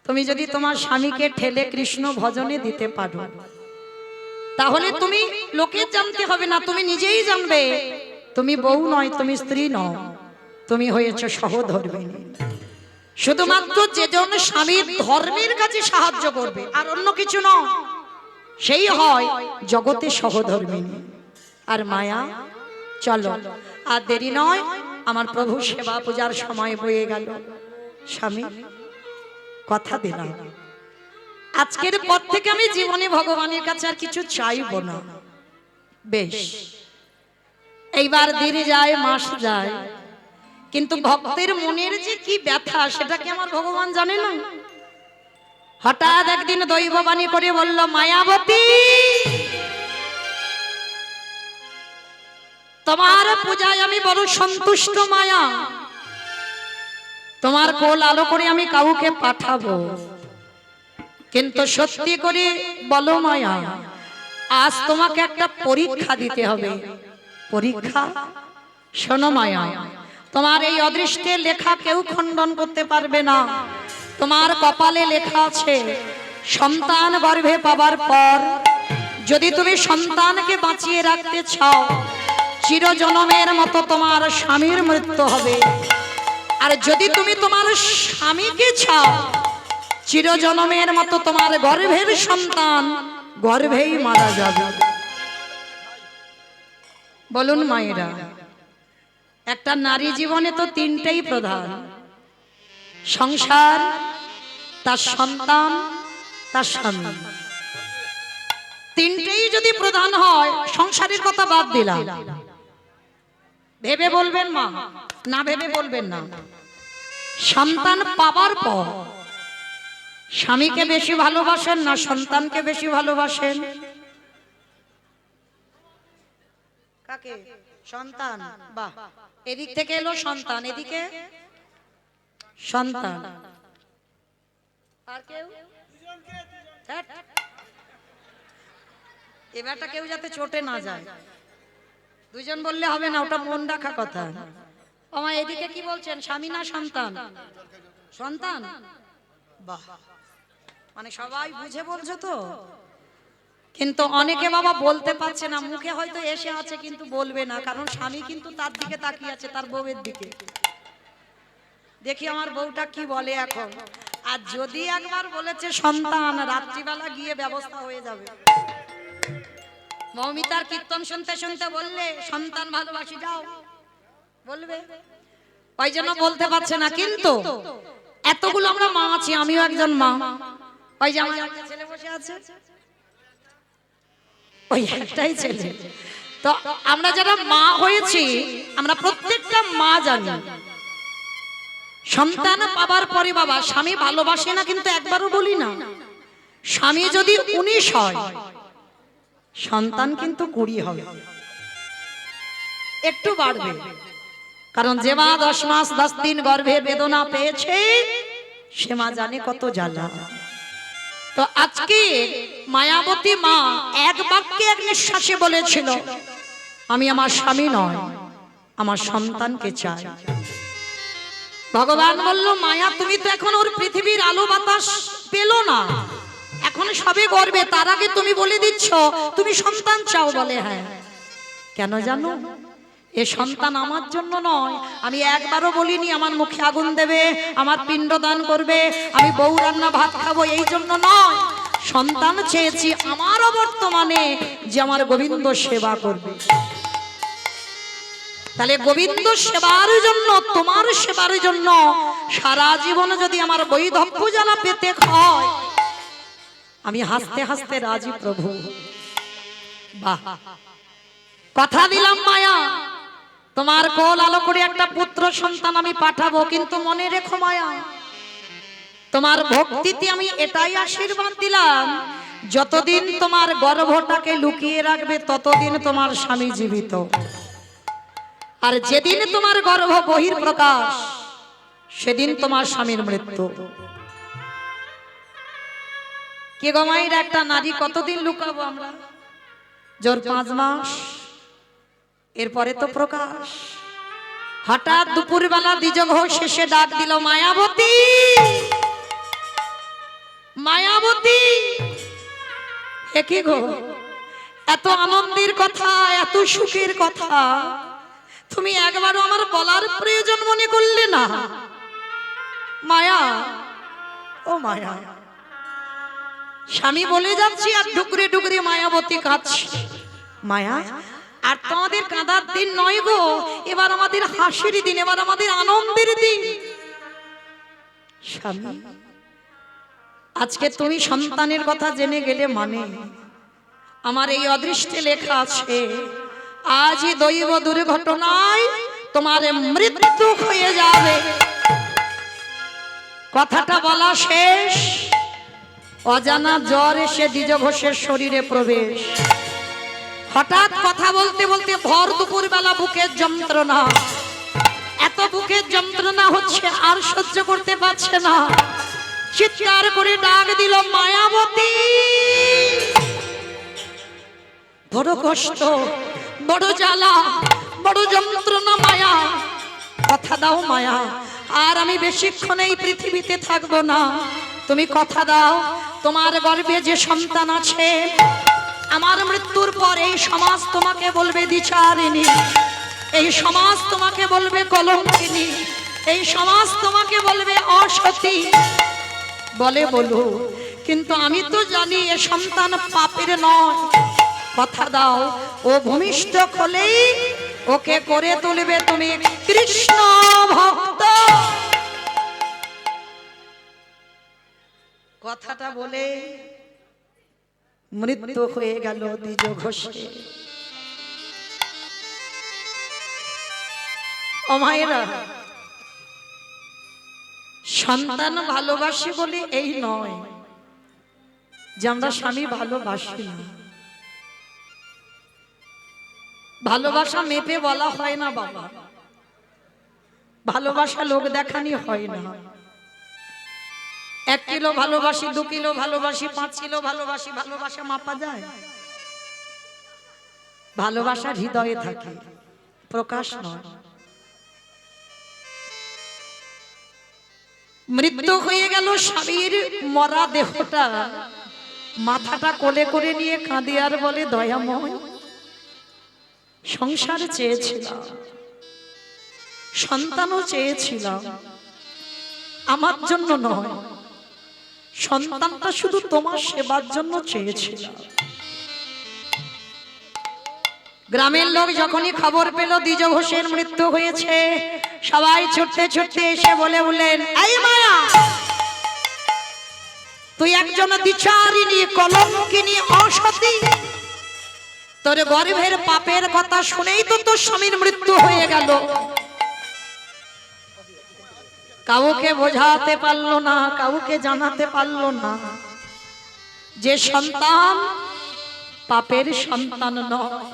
তুমি যদি তোমার স্বামীকে ঠেলে কৃষ্ণ ভজনে দিতে পারো, তাহলে তুমি লোকে জানতে হবে না, তুমি নিজেই জানবে তুমি বউ নয়, তুমি স্ত্রী নও, তুমি হয়েছে সহধর্মিণী। শুধুমাত্র যেজন স্বামীর ধর্মের কাছে সাহায্য করবে আর অন্য কিছু নয়, সেই হয় জগতে সহধর্মিণী। আর মায়া, চলো আর দেরি নয়, আমার প্রভু সেবা পূজার সময় বয়ে গেল। স্বামী, কথা দিলাম আজকের পর থেকে আমি জীবনে ভগবানের কাছে আর কিছু চাইবো না। বেশ, এইবার দিন যায়, মাস যায়, কিন্তু ভক্তের মনের যে কি ব্যথা সেটা কি আমার ভগবান জানে না? হঠাৎ একদিন দৈববাণী করে বলল, মায়াবতী, তোমার পূজায় আমি বড় সন্তুষ্ট মায়া, তোমার কোল আলো করে আমি কাউকে পাঠাবো, কিন্তু সত্যি করে বলো মায়া, আজ তোমাকে একটা পরীক্ষা দিতে হবে। পরীক্ষা? শোনো মায়া, তোমার এই অদৃষ্টের লেখা কেউ খণ্ডন করতে পারবে না। তোমার কপালে লেখা আছে, সন্তান গর্ভে পাবার পর যদি তুমি সন্তানকে বাঁচিয়ে রাখতে চাও, চিরজনমের মতো তোমার স্বামীর মৃত্যু হবে। আর যদি তুমি তোমার স্বামীকে চাও, চিরজনমের মতো তোমার গর্ভের সন্তান গর্ভেই মারা যাবে। বলুন মায়েরা, একটা নারী জীবনে তো তিনটেই প্রধান: সংসার, তার সন্তান, তার স্বামী। তিনটেই যদি প্রধান হয়, সংসারের কথা বাদ দিলাম, ভেবে বলবেন মা, না ভেবে বলবেন না। সন্তান পাবার পর স্বামীকে বেশি ভালোবাসেন না সন্তানকে বেশি ভালোবাসেন? কাকে? সন্তান। বাহ, এদিক থেকে এলো সন্তান, এদিকে সন্তান। আর কেউ? এবারটা কেউ যাতে চটে না যায়, দুজন বললে হবে না, ওটা মন রাখা কথা। আমার এদিকে কি বলছেন, স্বামী না সন্তান? সন্তান। বাহ, মানে সবাই বুঝে বলছো তো। কিন্তু অনেকে বাবা বলতে পারছে না, মুখে হয়তো এসে আছে কিন্তু বলবে না, কারণ স্বামী কিন্তু তার দিকে তাকিয়ে আছে, তার বউয়ের দিকে। দেখি আমার বউটা কি বলে এখন। আর যদি একবার বলেছে সন্তান, রাত্রিবেলা গিয়ে ব্যবস্থা হয়ে যাবে। মৌমিতার কীর্তন শুনতে শুনতে বললে সন্তান ভালোবাসি, যাও বলবে, ওই জন্য বলতে পারছে না। কিন্তু এতগুলো আমরা মা আছি, আমিও একজন মা। ওই যে আমার একটা ছেলে বসে আছে, ওই একটাই ছেলে। তো আমরা যারা মা হয়েছি, আমরা প্রত্যেকটা মা জানি, সন্তান পাবার পরে বাবা স্বামী ভালোবাসে না কিন্তু একবারও বলি না। স্বামী যদি 19 হয়, সন্তান কিন্তু 20 হবে, একটু বাড়বে। কারণ যে মা 10 মাস 10 দিন গর্ভে বেদনা পেয়েছে, সে মা জানে কত জ্বালা। তো আজকে মায়াবতী মা এক বাক্যে এক নিঃশ্বাসে বলেছিল, আমি আমার স্বামী নয়, আমার সন্তানকে চাই। ভগবান বলল, মায়া তুমি তো এখন ওর পৃথিবীর আলো বাতাস পেলো না, এখন সবে গর্বে, তার আগে তুমি বলে দিচ্ছ তুমি সন্তান চাও। বলে হ্যাঁ। কেন জানো? এ সন্তান আমার জন্য নয়, আমি একবারও বলিনি আমার মুখে আগুন দেবে, আমার পিণ্ডদান করবে, আমি বউ রান্না ভাত খাবো, এই জন্য নয়। সন্তান চেয়েছি আমার বর্তমানে যে আমার গোবিন্দ সেবা করবে। তাহলে গোবিন্দ সেবার জন্য, তোমার সেবার জন্য সারা জীবন যদি আমার বৈধব্য জ্বালা পেতে হয়, আমি হাসতে হাসতে রাজি প্রভু। বাহ, কথা দিলাম মায়া, তোমার কোল আলো করে একটা পুত্র সন্তান আমি পাঠাবো, কিন্তু মনে রেখো মায়া, তোমার ভক্তিতে আমি এটাই আশীর্বাদ দিলাম, যতদিন তোমার গর্ভটাকে লুকিয়ে রাখবে ততদিন তোমার স্বামী জীবিত। আর যেদিন তোমার গর্ভ বহির প্রকাশ, সেদিন তোমার স্বামীর মৃত্যু। কে গমাইর একটা নারী কতদিন লুকাবো আমরা? জোর 5 মাস, এরপরে তো প্রকাশ। হঠাৎ দুপুরবেলা দ্বিজঘ শেষে ডাক দিল, মায়াবতী, মায়াবতী। এ কি গো, এত আনন্দের কথা, এত সুখের কথা, তুমি একবারও আমার বলার প্রয়োজন মনে করলে না। মায়া, ও মায়া, স্বামী বলে যাচ্ছি আর ডুকরে ডুকরে মায়াবতী কাঁদছে। মায়া, আর তোমাদের কাঁদার দিন নয় গো, এবার আমাদের হাসির দিন, এবার আমাদের আনন্দের দিন। স্বামী, আজকে তুমি সন্তানের কথা জেনে গেলে মানে আমার এই অদৃষ্টে লেখা আছে, আজই দৈব দুর্ঘটনায় তোমার মৃত্যু হয়ে যাবে। কথাটা বলা শেষ, অজানা জ্বর এসে দ্বিজ ঘোষের শরীরে প্রবেশ। হঠাৎ কথা বলতে বলতে ভর দুপুর বেলা বুকের যন্ত্রণা, এত বুকের যন্ত্রণা হচ্ছে আর সহ্য করতে পারছে না, চিৎকার করে ডাক দিল মায়াবতী। বড় কষ্ট, বড় জ্বালা, বড় যন্ত্রণা মায়া, কথা দাও মায়া, আর আমি বেশিক্ষণ এই পৃথিবীতে থাকবো না। তুমি কথা দাও, তোমার গর্ভে যে সন্তান আছে, আমার মৃত্যুর পর এই সমাজ তোমাকে বলবে দ্বিচারিণী, এই সমাজ তোমাকে বলবে কলঙ্কিনী, এই সমাজ তোমাকে বলবে অসতী। বলে বলো, কিন্তু আমি তো জানি এ সন্তান পাপের নয়। কথা দাও, ও ভূমিষ্ঠ হলেই ওকে করে তুলবে তুমি কৃষ্ণ ভক্ত। কথাটা বলে মৃত্যু হয়ে গেল দ্বিজ ঘোষে। ও মায়েরা, সন্তান ভালোবাসি বলে এই নয় যে আমরা স্বামী ভালোবাসি না। ভালোবাসা মেপে বলা হয় না বাবা, ভালোবাসা লোক দেখানি হয় না। 1 কিলো ভালোবাসি, 2 কিলো ভালোবাসি, 5 কিলো ভালোবাসি, ভালোবাসা মাপা যায়? ভালোবাসা হৃদয়ে থাকে, প্রকাশ নয়। মৃত্যু হয়ে গেল স্বামীর মরা দেহটা, মাথাটা কোলে করে নিয়ে কাঁদে আর বলে দয়াময়, সংসার চেয়েছিলাম, সন্তানও চেয়েছিলাম, আমার জন্য নয়, সন্তানটা শুধু তোমার সেবার জন্য চেয়েছিলাম। গ্রামের লোক যখনই খবর পেল দ্বিজ ঘোষের মৃত্যু হয়েছে, সবাই ছুটতে ছুটতে এসে বলে উঠলেন, এই মায়া, তুই একজন দ্বিচারিণী, কলঙ্কিনী, অসতী, তোর গর্ভের পাপের কথা শুনেই তো তোর স্বামীর মৃত্যু হয়ে গেল। কাউকে বোঝাতে পারলো না, কাউকে জানাতে পারলো না যে সন্তান পাপের সন্তান নয়,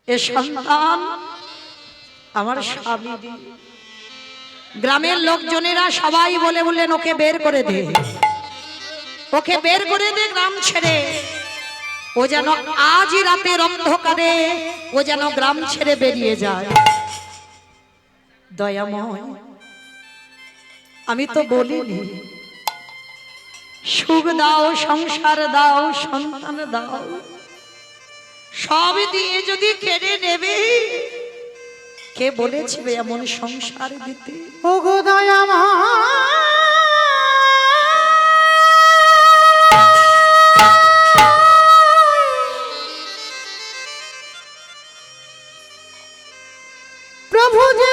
এ সন্তান আমার স্বামী। গ্রামের লোকজনেরা সবাই বলে বললেন, ওকে বের করে দে, ওকে বের করে দে গ্রাম ছেড়ে। ও যেন আজই রাতের অন্ধকারে ও যেন গ্রাম ছেড়ে বেরিয়ে যায়। দয়াময়, আমি তো বলিনি সুখ দাও, সংসার দাও, সন্তান দাও, সব দিয়ে যদি কেড়ে নেবে, কে বলেছিল এমন সংসার দিতে? ও গো দয়াময়, প্রভু যে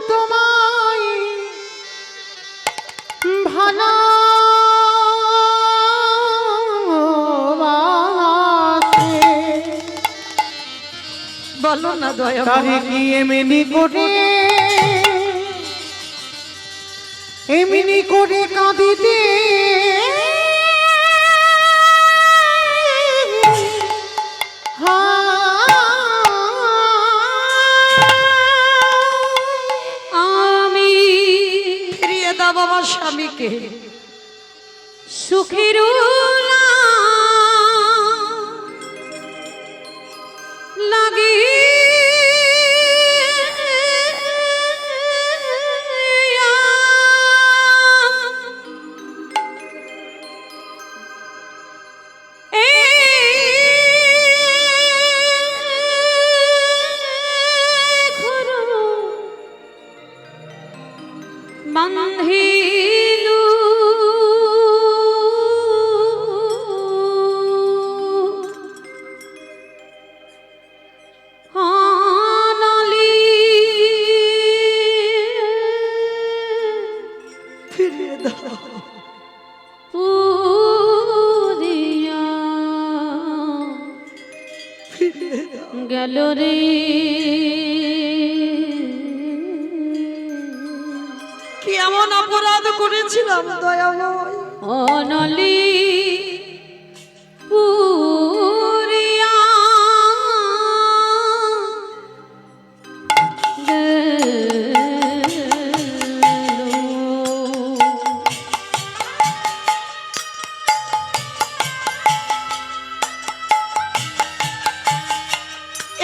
তোমায় ভালো বলো না দয়া, তারে কি এমনি করে কাঁদিতে আমি ফিরিয়ে দাও বাবা স্বামীকে। সুখের লাগে বান্ধিলু আনালি ফিরিয়ে দাও পুরিয়া ফিরিয়ে দাও গেল রে কি এমন অপরাধ করেছিলাম দয়াময় অনলি পুরিয়া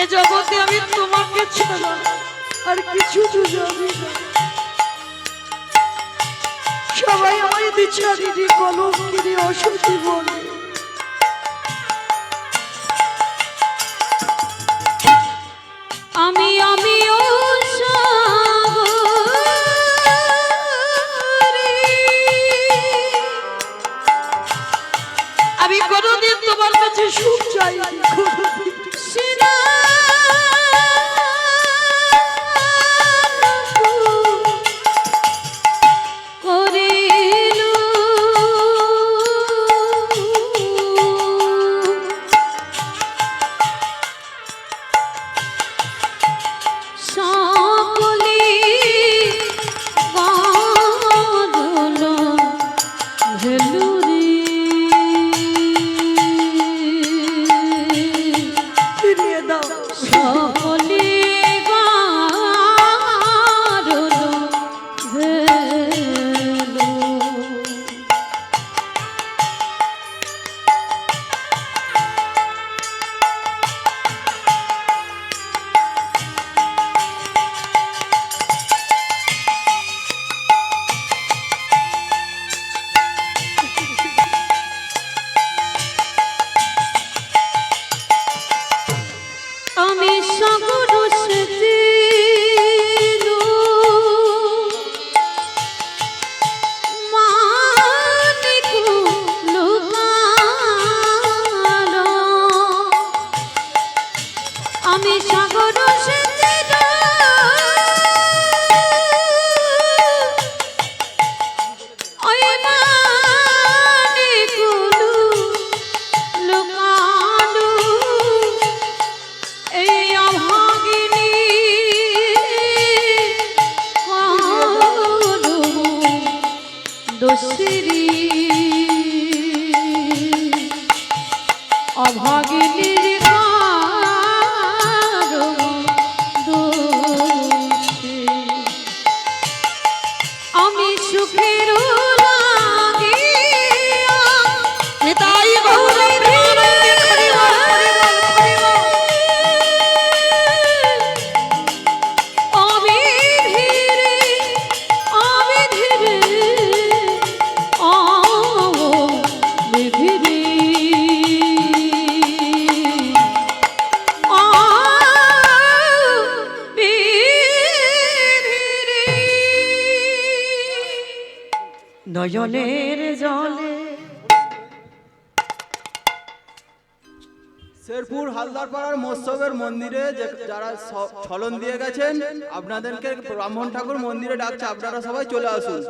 এ জগতে আমি তোমাকে ছাড়া আর কিছু জানি না। সবাই আমায় বিচারিনি কলঙ্কিনী অসতী বলে। আমি ও আমি কোনোদিন তোমার কাছে সুখ চাইনি কোনোদিন। ফিরিয়ে দাও আমি সাগর সেদিনু মানিকু লুকালো আমি সাগর সেদিনু ওই মানিকু লুকালো এই অভাগিনী দোষেরি অভাগিনীর দোষে আমি সুখের লাগিয়া নিতাই গৌর প্রেমানন্দে হরিবল হরিবল হরিবল। আমি ধীরে নয়নের জলে শেরপুর হালদারপাড়ার মৎস্যবের মন্দিরে যারা ছলন দিয়ে গেছেন আপনাদেরকে ব্রাহ্মণ ঠাকুর মন্দিরে ডাকছে, আপনারা সবাই চলে আসুন।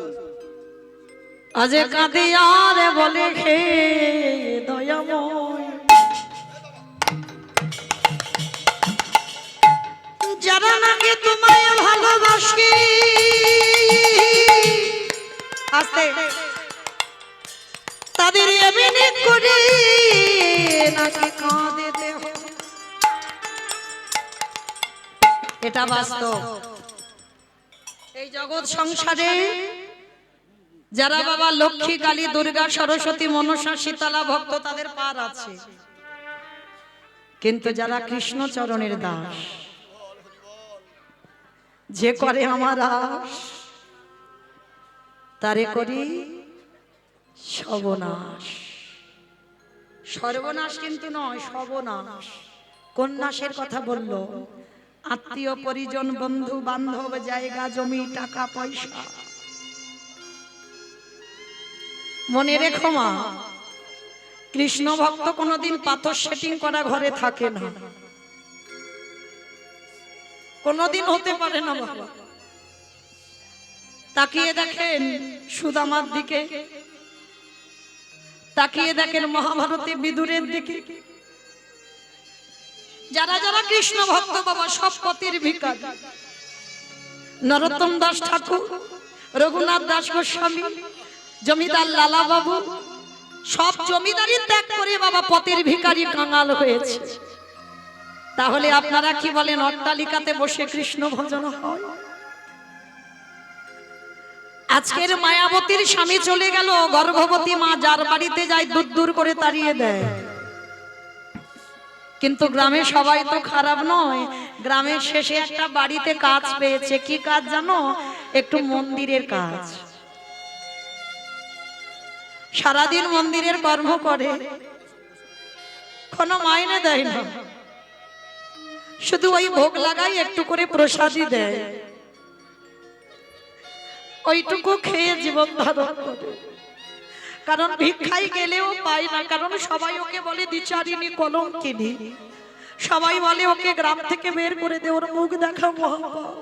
আজে কাঁদিয়ার বলে হে দয়াময় যারা নাকি তোমায় ভালোবাসি আস্তে তাদের এমনি করে নাকি কাঁদেতে হয়। এটা বাস্তব। এই জগৎ সংসারে যারা বাবা লক্ষ্মী কালী দুর্গা সরস্বতী মনসা শীতলা ভক্ত তাদের পার আছে, কিন্তু যারা কৃষ্ণ চরণের দাস যে করে আমার আশ তারে করি সর্বনাশ। সর্বনাশ কিন্তু নয়, সর্বনাশ। কোন নাশের কথা বলল? আত্মীয় পরিজন বন্ধু বান্ধব জায়গা জমি টাকা পয়সা মনে রেখো মা, কৃষ্ণ ভক্ত কোনোদিন পাথর সেটিং করা ঘরে থাকে না, কোনোদিন হতে পারে না বাবা। তাকিয়ে দেখেন সুদামার দিকে, তাকিয়ে দেখেন মহাভারতে বিদুরের দিকে। যারা যারা কৃষ্ণ ভক্ত বাবা সব পথের ভিখারি। নরোত্তম দাস ঠাকুর, রঘুনাথ দাস গোস্বামী, জমিদার লালা বাবু সব জমিদারি ত্যাগ করে বাবা পথের ভিখারি কাঙাল হয়েছে। তাহলে আপনারা কি বলেন অট্টালিকাতে বসে কৃষ্ণ ভজন হয়? আজকের মায়াবতীর স্বামী চলে গেল, গর্ভবতী মা যার বাড়িতে যায় দূর দূর করে তাড়িয়ে দেয়। কিন্তু গ্রামে সবাই তো খারাপ নয়, গ্রামের শেষে একটা বাড়িতে কাজ পেয়েছে। কি কাজ জানো? একটু মন্দিরের কাজ। সারাদিন মন্দিরের কর্ম করে, কোনো মাইনে দেয় না, শুধু ওই ভোগ লাগাই একটু করে প্রসাদই দেয়, ওইটুকু খেয়ে জীবন ধারণ করে। কারণ ভিক্ষায় গেলেও পায় না, কারণ সবাই ওকে বলে দ্বিচারিণী, কলঙ্কিনী। সবাই বলে ওকে গ্রাম থেকে বের করে দে, ওর মুখ দেখা মহাপাপ।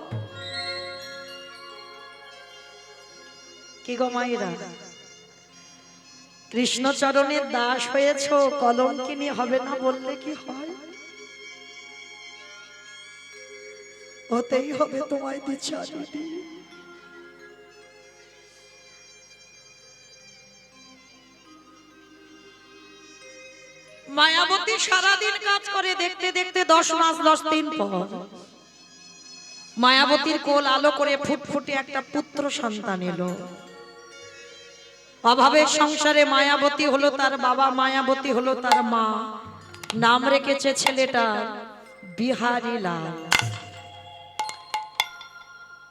কি গো মায়েরা, কৃষ্ণচরণের দাস হয়েছ, কলঙ্কিনী হবে না বললে কি হয়? হতেই হবে তোমায় দ্বিচারিণী। মায়াবতী সারাদিন কাজ করে, দেখতে দেখতে 10 মাস 10 দিন পর মায়াবতীর কোল আলো করে ফুটফুটে একটা পুত্র সন্তান এলো। অভাবের সংসারে মায়াবতী হলো তার বাবা, মায়াবতী হলো তার মা। নাম রেখেছে ছেলেটা বিহারী লাল।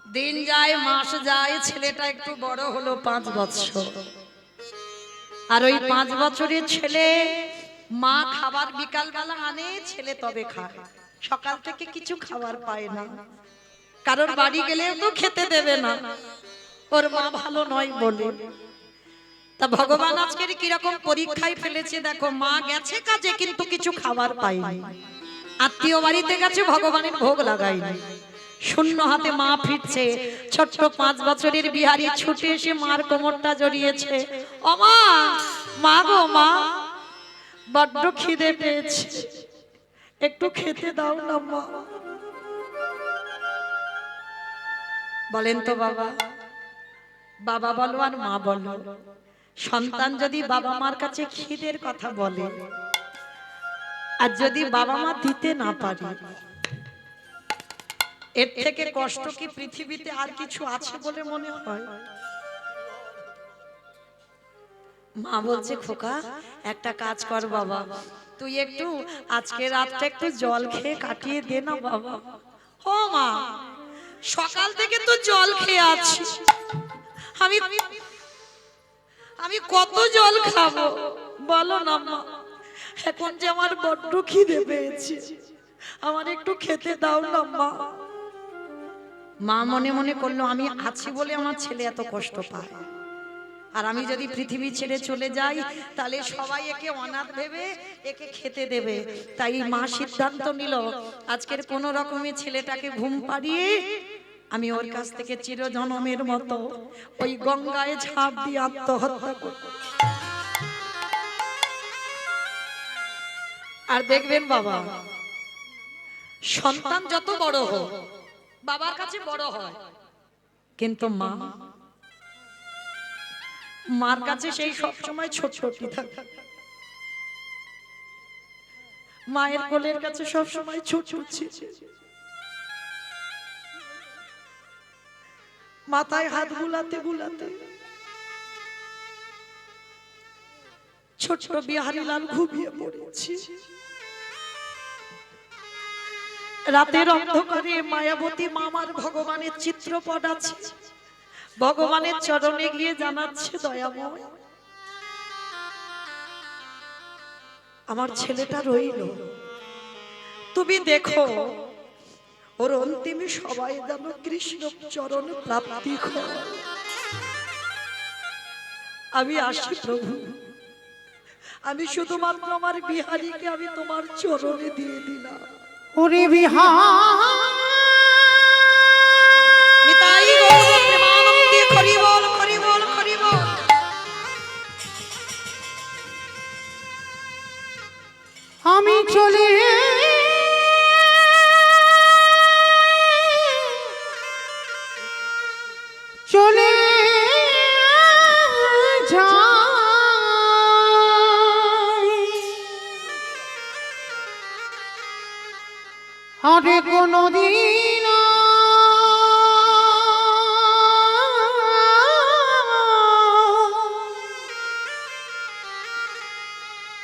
দিন যায় মাস যায়, ছেলেটা একটু বড় হলো, 5 বছর। আর ওই 5 বছরের ছেলে মা খাবার বিকালবেলা আনে, ছেলে তবে খায়। সকাল থেকে কিছু খাবার পায় না, কারণ বাড়ি গেলে তো খেতে দেবে না, ওর মা ভালো নয় বলে। তা ভগবান আজকের কিরকম পরীক্ষায় ফেলেছে দেখো, মা গেছে কাজে কিন্তু কিছু খাবার পায়নি, আত্মীয় বাড়িতে গেছে ভগবানের ভোগ লাগায়নি, শূন্য হাতে মা ফিরছে। ছোট্ট 5 বছরের বিহারী ছুটে এসে মার কোমরটা জড়িয়েছে। ও মা, মা গো মা, বড্ড খিদে পেয়েছে, একটু খেতে দাও না মা। বলেন তো বাবা, বাবা বলো আর মা বলো, সন্তান যদি বাবা মার কাছে খিদের কথা বলে আর যদি বাবা মা দিতে না পারে, এর থেকে কষ্ট কি পৃথিবীতে আর কিছু আছে বলে মনে হয়? মা বলছে খোকা একটা কাজ কর বাবা, তুই একটু আজকে রাতটা একটু জল খেয়ে কাটিয়ে দে না বাবা। ও মা, সকাল থেকে তো জল খেয়ে আছি, আমি কত জল খাবো বলো না মা। এখন যে আমার বড্ড খিদে পেয়েছে, আমার একটু খেতে দাও না মা। মা মনে মনে করলো আমি আছি বলে আমার ছেলে এত কষ্ট পায়, আর আমি যদি পৃথিবী ছেড়ে চলে যাই তাহলে সবাই একে অনাথ ভেবে একে খেতে দেবে। তাই মা সিদ্ধান্ত নিল আজকের কোন রকমে ছেলেটাকে ঘুম পাড়িয়ে আমি ওর কাছ থেকে চিরজনমের মতো ওই গঙ্গায় ঝাঁপ দিয়ে আত্মহত্যা করব। আর দেখবেন বাবা, সন্তান যত বড় হোক বাবার কাছে বড় হয়, কিন্তু মা মার কাছে সেই সব সময় ছোট ছোটই থাকে। মায়ের কোলের কাছে সব সময় ছোট ছিল, মাথায় হাত বুলাতে বুলাতে ছোট বিহারী লাল ঘুমিয়ে পড়েছি। রাতের অন্ধকারে মায়াবতী মামার ভগবানের চিত্রপট আছে, ভগবানের চরণে গিয়ে জানাচ্ছে দয়াময় আমার ছেলেটা রইল, তুমি দেখো ওর অন্তিমে সবাই যেন কৃষ্ণ চরণ প্রাপ্তি হয়। আমি আসি প্রভু, আমি শুধুমাত্র আমার বিহারীকে আমি তোমার চরণে দিয়ে দিলাম। ওরে বিহার নিতাই গৌর প্রেমানন্দে হরি বল, হরি বল, হরি বল। আমি চলে চলে যাই, আরে কোনদিন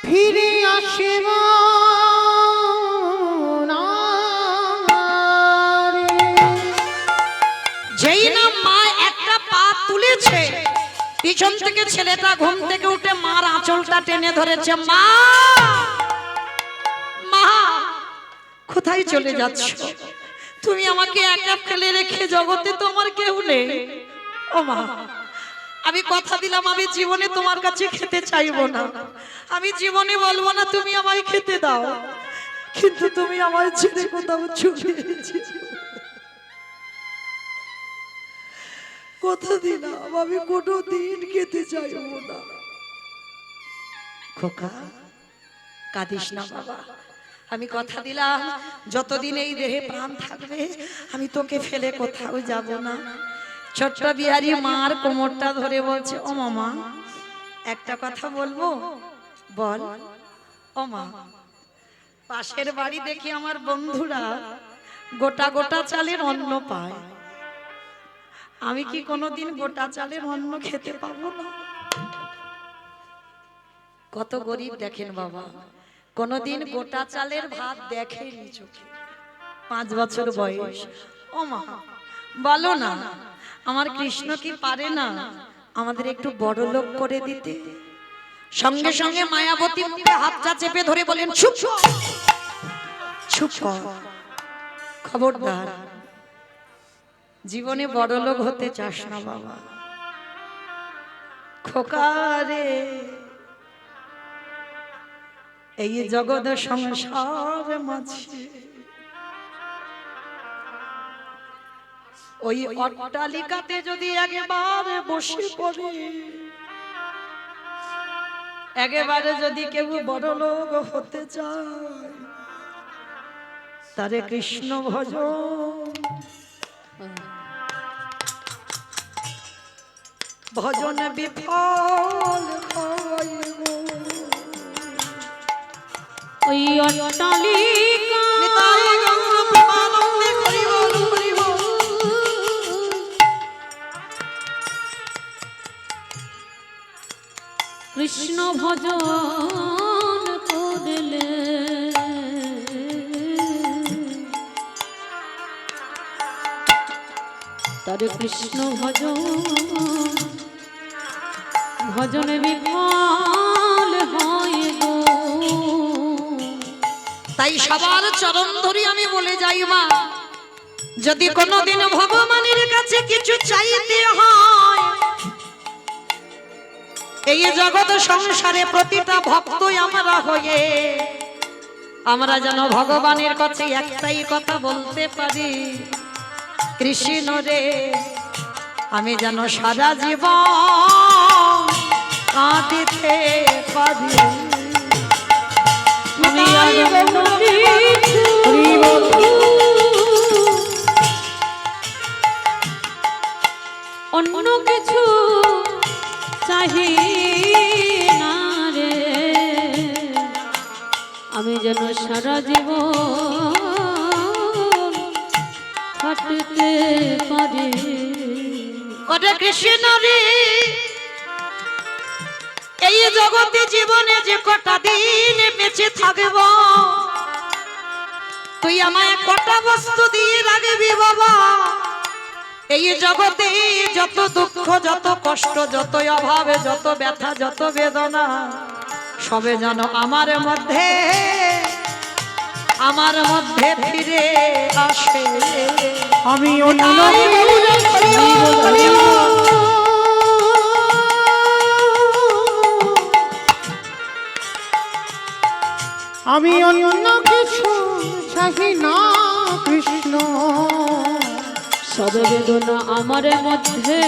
ফিরে আসিব না রে। যেই না মা একটা পা তুলেছে, পিছন থেকে ছেলেটা ঘুম থেকে উঠে মার আঁচলটা টেনে ধরেছে। মা, মা কোথায় চলে যাচ্ছ? তুমি আমাকে একা ফেলে রেখে, জগতে তো আমার কেউ নেই। ও মা, আমি কথা দিলাম আমি জীবনে তোমার কাছে খেতে চাইবো না, আমি জীবনে বলবো না তুমি আমায় খেতে দাও, কিন্তু তুমি আমায় ছেড়ে কোথাও চলে গেছো। কথা দিলাম আমি কোনো দিন খেতে চাইবো না। খোকা, কাঁদিস না বাবা, আমি কথা দিলাম যতদিন এই দেহে প্রাণ থাকবে আমি তোকে ফেলে কোথাও যাব না। ছোট্ট বিহারী মার কোমরটা ধরে বলছে, ও মামা একটা কথা বলবো? বল। ও মা, পাশের বাড়ি দেখি আমার বন্ধুরা গোটা গোটা চালের অন্ন পায়, আমি কি কোনোদিন গোটা চালের অন্ন খেতে পাবো না? কত গরিব দেখেন বাবা, কোনোদিন গোটা চালের ভাত দেখেনি চোখে, 5 বছর বয়স। ও মা বলো না, আমার কৃষ্ণ কি পারে না আমাদের একটু বড় লোক করে দিতে? সঙ্গে সঙ্গে মায়াবতী মুখে হাতটা চেপে ধরে বলেন, চুপ কর, চুপ কর, খবরদার, জীবনে বড় লোক হতে চাস না বাবা। খোকারে, এই জগৎ সংসার মাঝে ওই অট্টালিকাতে যদি একেবারে বসে পড়ে, একেবারে যদি কেউ বড় লোক হতে চায়, তারে কৃষ্ণ ভজন ভজন বিফল হইব। ওই অট্টালিকা নিতাই গৌর প্রেমানন্দে হরি বল, হরি বল। কৃষ্ণ ভজন করলে তারে কৃষ্ণ ভজন ভজনে বিফল হয় গো। তাই সবার চরণ ধরে আমি বলে যাই, মা যদি কোনোদিন ভগবানের কাছে কিছু চাইতে হয়, এই জগৎ সংসারে প্রতিটা ভক্তই আমরা হয়ে আমরা যেন ভগবানের কাছে একটাই কথা বলতে পারি, কৃষ্ণ রে আমি যেন সারা জীবন কাঁদিতে পারি। আমি আর অন্য কিছু চাহি না রে, আমি যেন সারা জীবন কাটতে পারি। ওরে কৃষ্ণ রে, এই জগতে জীবনে যে কটা দিন বেঁচে থাকব, তুই আমায় কটা বস্তু দিয়ে রাখবি বাবা? এই জগতে যত দুঃখ, যত কষ্ট, যত অভাব, যত ব্যথা, যত বেদনা, সবে যেন আমার মধ্যে ফিরে আসে। আমি আমি অন্য কিছু চাহি না কৃষ্ণ। সব বেদনা আমার মধ্যে